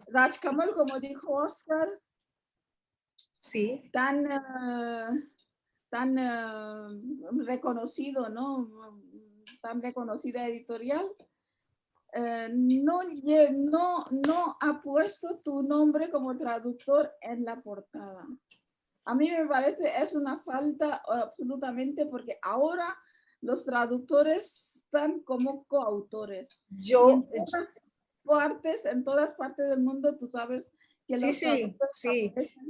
Rajkamal, como dijo Oscar, sí, tan reconocido, ¿no? Tan reconocida editorial, no ha puesto tu nombre como traductor en la portada. A mí me parece es una falta absolutamente, porque ahora los traductores están como coautores. En todas partes del mundo, tú sabes que sí.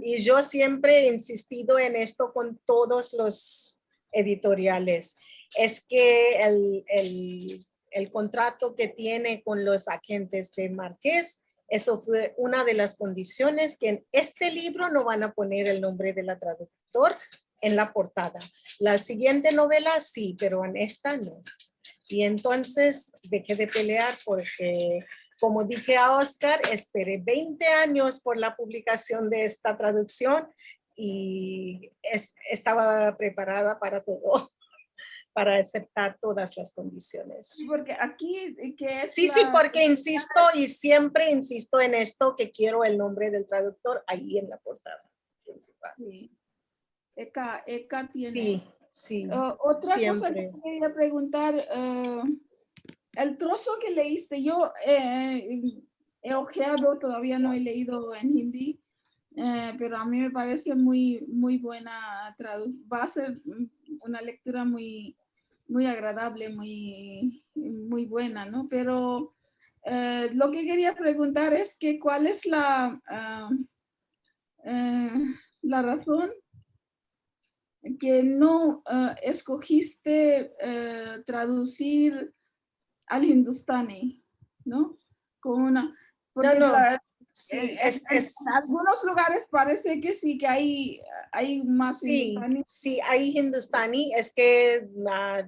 Y yo siempre he insistido en esto con todos los editoriales. Es que el contrato que tiene con los agentes de Márquez, eso fue una de las condiciones, que en este libro no van a poner el nombre de la traductor, en la portada. La siguiente novela sí, pero en esta no. Y entonces dejé de pelear porque, como dije a Oscar, esperé 20 años por la publicación de esta traducción y estaba preparada para todo, para aceptar todas las condiciones. Sí, porque aquí, que es Sí, porque insisto y siempre insisto en esto, que quiero el nombre del traductor ahí en la portada principal. Sí. Eka tiene. Sí, sí, Otra cosa siempre. que quería preguntar, el trozo que leíste, yo he ojeado, todavía no he leído en hindi, pero a mí me parece muy buena traducción. Va a ser una lectura muy agradable, muy buena, ¿no? Pero lo que quería preguntar es que cuál es la razón que no escogiste traducir al hindustani, ¿no? Porque sí, en algunos lugares parece que sí, que hay más sí, hindustani. sí, hay hindustani, es que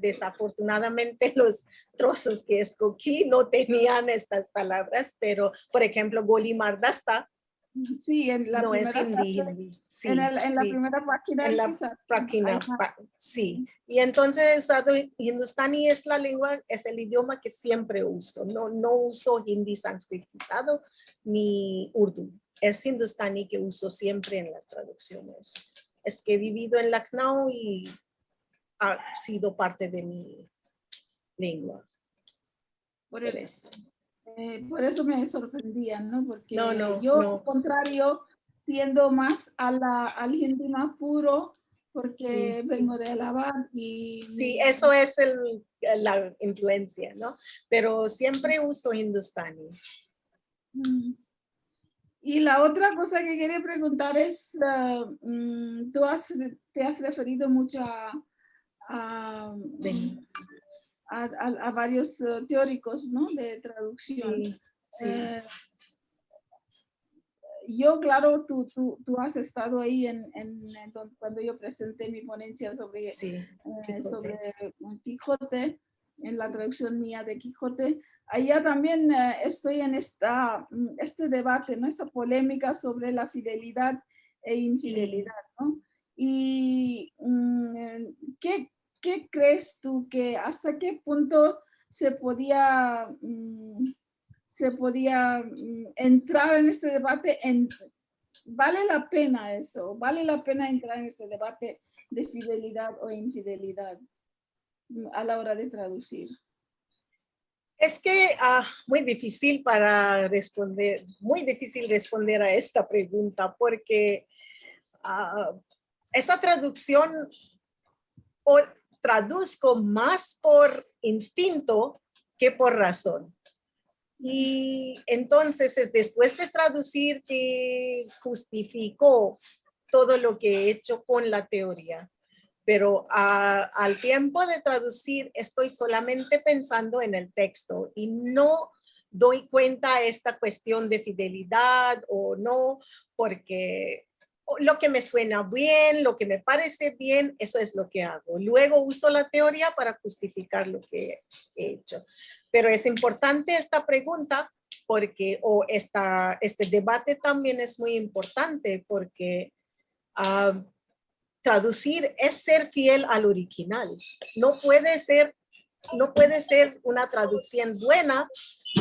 desafortunadamente los trozos que escogí no tenían estas palabras, pero por ejemplo, Goli Mardasta Sí, en la no es primera hindi. Sí, en la sí. primera página. En la página, sí. Y entonces hindustani es la lengua, es el idioma que siempre uso. No uso hindi sanskritizado ni urdu. Es hindustani que uso siempre en las traducciones. Es que he vivido en Lucknow y ha sido parte de mi lengua. Por eso me sorprendían, ¿no? Porque yo, al contrario, tiendo más al hindi más puro, porque vengo de Allahabad y... Sí, eso es la influencia, ¿no? Pero siempre uso hindustani. Y la otra cosa que quería preguntar es, tú te has referido mucho a varios teóricos, ¿no? De traducción. Sí, sí. Yo, claro, tú has estado ahí cuando yo presenté mi ponencia sobre Quijote, en la traducción mía de Quijote. Allá también estoy en este debate, ¿no? Esta polémica sobre la fidelidad e infidelidad, ¿no? Y ¿qué crees tú que hasta qué punto se podía entrar en este debate? ¿Vale la pena eso? ¿Vale la pena entrar en este debate de fidelidad o infidelidad a la hora de traducir? Es que muy difícil responder a esta pregunta, porque esa traducción traduzco más por instinto que por razón. Y entonces es después de traducir que justificó todo lo que he hecho con la teoría. Pero al tiempo de traducir estoy solamente pensando en el texto y no doy cuenta a esta cuestión de fidelidad o no, porque lo que me suena bien, lo que me parece bien, eso es lo que hago. Luego uso la teoría para justificar lo que he hecho. Pero es importante esta pregunta porque, este debate también es muy importante porque traducir es ser fiel al original. No puede ser una traducción buena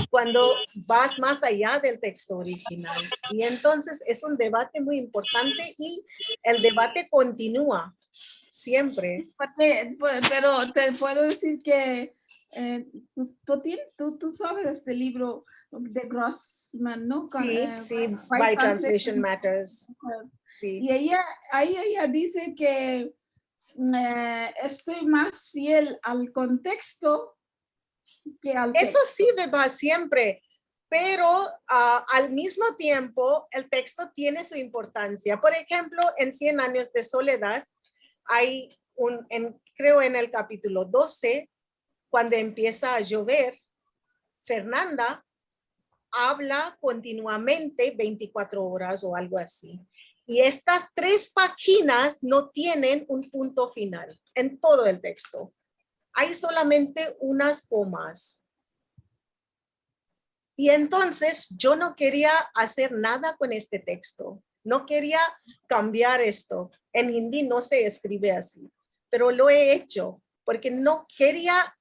cuando vas más allá del texto original. Y entonces es un debate muy importante y el debate continúa siempre. Pero te puedo decir que tú sabes este libro de Grossman, ¿no? Sí, Why Translation Matters. Sí. Y ella dice que estoy más fiel al contexto que al texto. Eso sí me va siempre, pero al mismo tiempo el texto tiene su importancia. Por ejemplo, en 100 años de soledad hay creo en el capítulo 12, cuando empieza a llover, Fernanda habla continuamente 24 horas o algo así. Y estas 3 páginas no tienen un punto final en todo el texto. Hay solamente unas comas. Y entonces yo no quería hacer nada con este texto. No quería cambiar esto. En hindi no se escribe así, pero lo he hecho porque no quería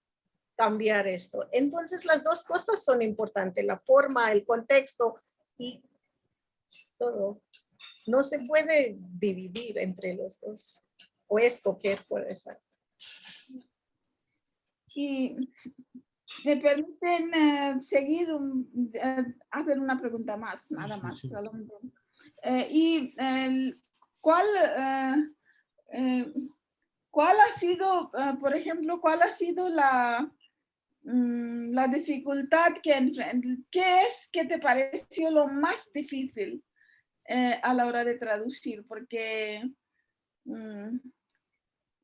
cambiar esto. Entonces las dos cosas son importantes, la forma, el contexto y todo. No se puede dividir entre los dos o escoger por esa. Y me permiten seguir, hacer una pregunta más, nada más. Sí. ¿Cuál ha sido, por ejemplo, cuál ha sido la dificultad qué es que te pareció lo más difícil a la hora de traducir? Porque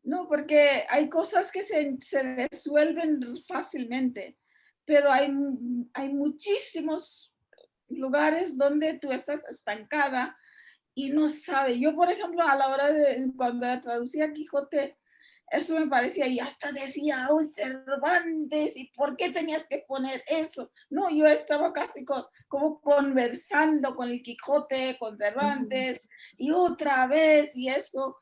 no, porque hay cosas que se resuelven fácilmente, pero hay muchísimos lugares donde tú estás estancada y no sabes. Yo, por ejemplo, a la hora de cuando traducía Quijote, eso me parecía, y hasta decía, oh, Cervantes, ¿y por qué tenías que poner eso? No, yo estaba casi como conversando con el Quijote, con Cervantes, y otra vez, y eso.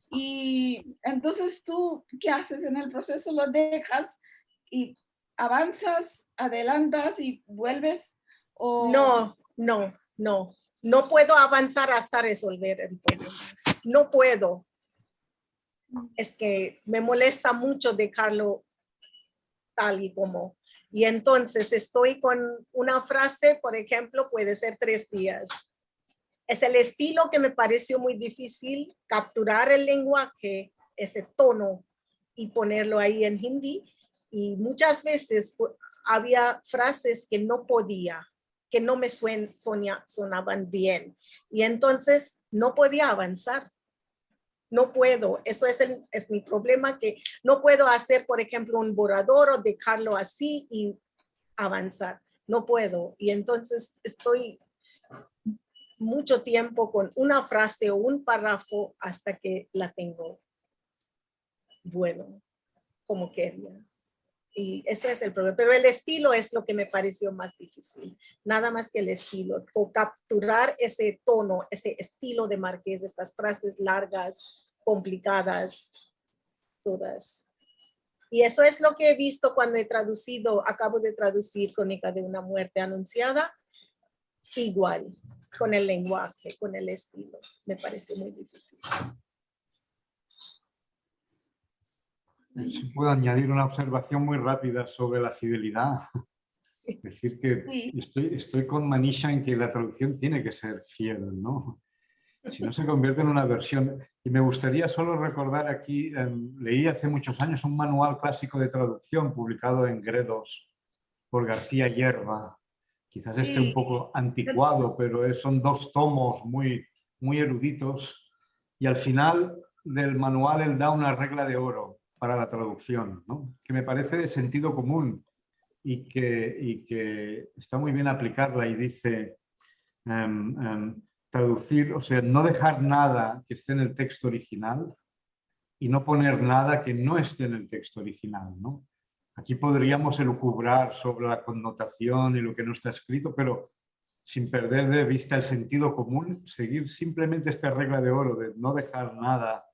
Y entonces tú, ¿qué haces en el proceso? Lo dejas y avanzas, adelantas y vuelves. ¿O? No puedo avanzar hasta resolver el problema. No puedo. Es que me molesta mucho dejarlo tal y como. Y entonces estoy con una frase, por ejemplo, puede ser 3 días. Es el estilo que me pareció muy difícil, capturar el lenguaje, ese tono y ponerlo ahí en hindi. Y muchas veces había frases que no podía, que no me sonaban bien. Y entonces no podía avanzar. No puedo, eso es mi problema, que no puedo hacer, por ejemplo, un borrador o dejarlo así y avanzar. No puedo. Y entonces estoy mucho tiempo con una frase o un párrafo hasta que la tengo bueno, como quería. Y ese es el problema. Pero el estilo es lo que me pareció más difícil. Nada más que el estilo. O capturar ese tono, ese estilo de Márquez, estas frases largas, complicadas, todas. Y eso es lo que he visto cuando he traducido, acabo de traducir Crónica de una muerte anunciada. Igual, con el lenguaje, con el estilo. Me pareció muy difícil. Si puedo añadir una observación muy rápida sobre la fidelidad. Es decir, que Sí. estoy con Manisha en que la traducción tiene que ser fiel, ¿no? Si no se convierte en una versión. Y me gustaría solo recordar aquí, leí hace muchos años un manual clásico de traducción publicado en Gredos por García Hierba. Quizás esté un poco anticuado, pero son 2 tomos muy, muy eruditos. Y al final del manual él da una regla de oro para la traducción, ¿no? Que me parece de sentido común y que está muy bien aplicarla, y dice traducir, o sea, no dejar nada que esté en el texto original y no poner nada que no esté en el texto original, ¿no? Aquí podríamos elucubrar sobre la connotación y lo que no está escrito, pero sin perder de vista el sentido común, seguir simplemente esta regla de oro de no dejar nada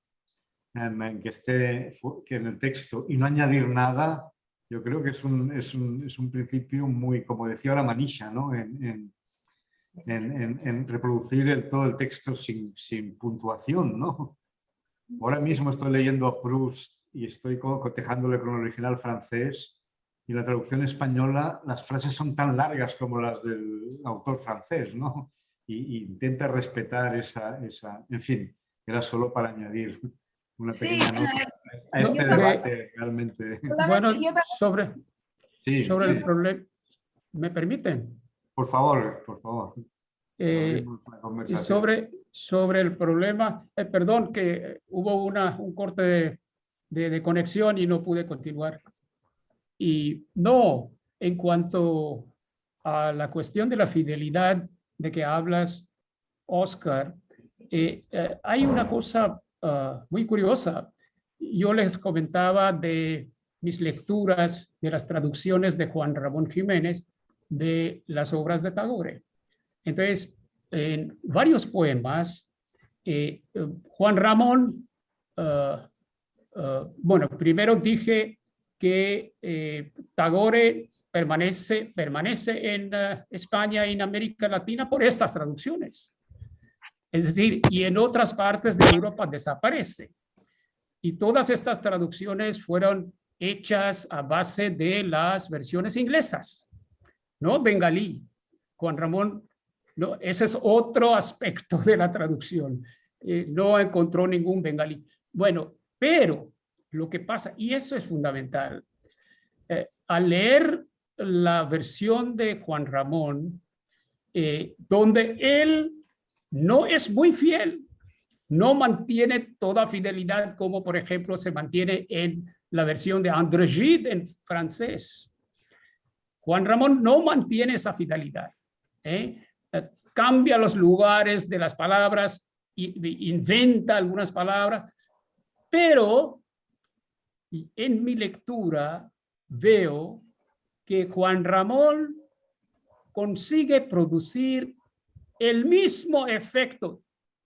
que esté en el texto y no añadir nada. Yo creo que es un principio muy, como decía ahora Manisha, ¿no? en reproducir todo el texto sin puntuación, ¿no? Ahora mismo estoy leyendo a Proust y estoy cotejándole con el original francés, y la traducción española, las frases son tan largas como las del autor francés, ¿no? Y intenta respetar esa... En fin, era solo para añadir una pequeña nota a este debate realmente. Bueno, sobre Sí. el problema, ¿me permiten? Por favor, por favor. Y sobre el problema, perdón que hubo un corte de conexión y no pude continuar. Y no, en cuanto a la cuestión de la fidelidad de que hablas, Oscar, hay una cosa muy curiosa. Yo les comentaba de mis lecturas de las traducciones de Juan Ramón Jiménez de las obras de Tagore. Entonces, en varios poemas, Juan Ramón, bueno, primero dije que Tagore permanece en España y en América Latina por estas traducciones. Es decir, y en otras partes de Europa desaparece. Y todas estas traducciones fueron hechas a base de las versiones inglesas, ¿no? Bengalí. Juan Ramón, no, ese es otro aspecto de la traducción. No encontró ningún bengalí. Bueno, pero lo que pasa, y eso es fundamental, al leer la versión de Juan Ramón, donde él no es muy fiel, no mantiene toda fidelidad como por ejemplo se mantiene en la versión de André Gide en francés. Juan Ramón no mantiene esa fidelidad. Cambia los lugares de las palabras, inventa algunas palabras, pero en mi lectura veo que Juan Ramón consigue producir el mismo efecto,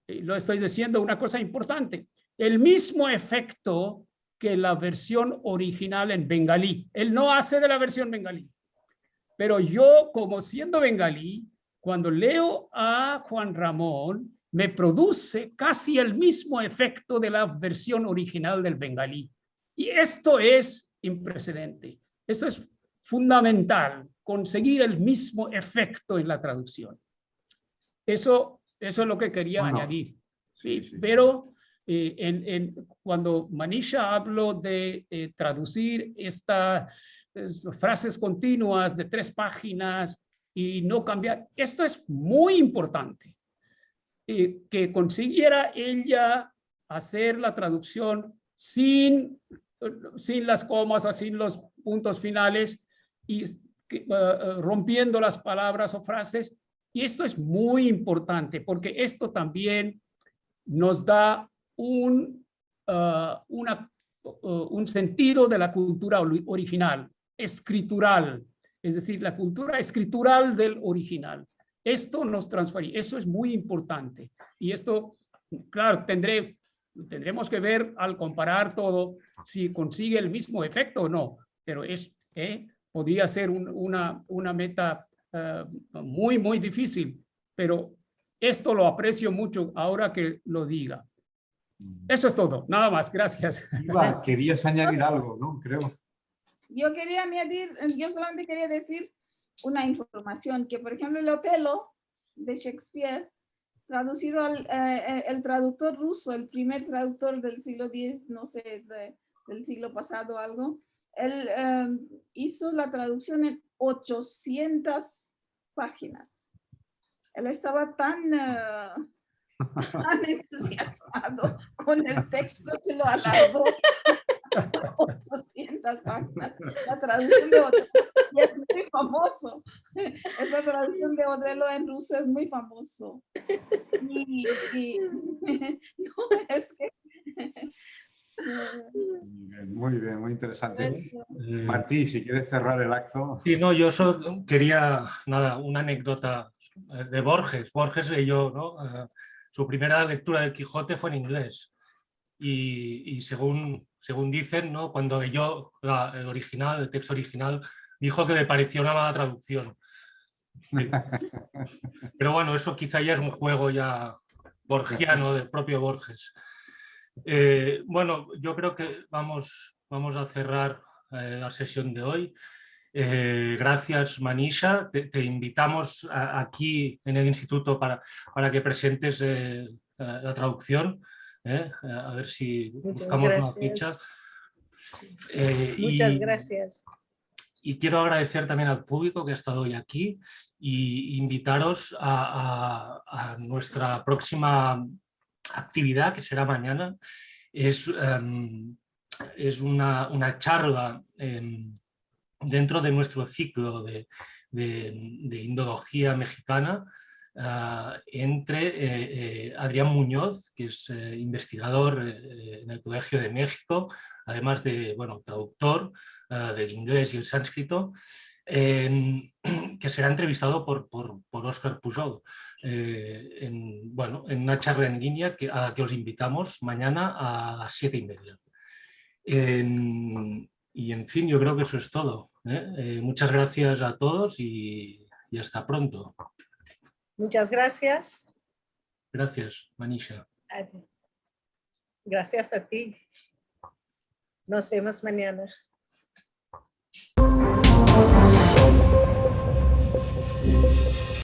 lo estoy diciendo una cosa importante, el mismo efecto que la versión original en bengalí. Él no hace de la versión bengalí, pero yo, como siendo bengalí, cuando leo a Juan Ramón, me produce casi el mismo efecto de la versión original del bengalí. Y esto es imprecedente. Esto es fundamental, conseguir el mismo efecto en la traducción. Eso es lo que quería añadir. Sí. Pero cuando Manisha habló de traducir estas frases continuas de 3 páginas y no cambiar, esto es muy importante. Que consiguiera ella hacer la traducción sin las comas o sin los puntos finales y rompiendo las palabras o frases. Y esto es muy importante porque esto también nos da un sentido de la cultura original, escritural, es decir, la cultura escritural del original. Esto nos transfiere, eso es muy importante. Y esto, claro, tendremos que ver al comparar todo si consigue el mismo efecto o no, pero podría ser una meta muy, muy difícil, pero esto lo aprecio mucho ahora que lo diga. Eso es todo, nada más, gracias. Iva, querías añadir algo, ¿no? Creo. Yo solamente quería decir una información, que por ejemplo el Otelo de Shakespeare, traducido el traductor ruso, el primer traductor del siglo X, no sé, del siglo pasado algo, él hizo la traducción en 800 páginas. Él estaba tan entusiasmado con el texto que lo alargó 800 páginas. La traducción de Otelo, y es muy famoso. Esa traducción de Otelo en ruso es muy famoso. No, es que... Muy bien, muy interesante. Martí, si quieres cerrar el acto. Sí, no, yo solo quería, una anécdota de Borges. Borges leyó, ¿no? Su primera lectura del Quijote fue en inglés. Y según dicen, ¿no? Cuando leyó el texto original, dijo que le pareció una mala traducción. Sí. Pero bueno, eso quizá ya es un juego ya borgiano del propio Borges. Bueno, yo creo que vamos a cerrar la sesión de hoy. Gracias, Manisha. Te invitamos aquí en el instituto para que presentes la traducción. A ver si buscamos una ficha. Muchas gracias. Y quiero agradecer también al público que ha estado hoy aquí y invitaros a nuestra próxima actividad, que será mañana. Es una charla dentro de nuestro ciclo de indología mexicana, entre Adrián Muñoz, que es investigador en el Colegio de México, además de, bueno, traductor del inglés y el sánscrito, que será entrevistado por Óscar Pujol en una charla en línea a la que os invitamos mañana a las 7:30. Y en fin, yo creo que eso es todo. Muchas gracias a todos y hasta pronto. Muchas gracias. Gracias, Manisha. Gracias a ti. Nos vemos mañana.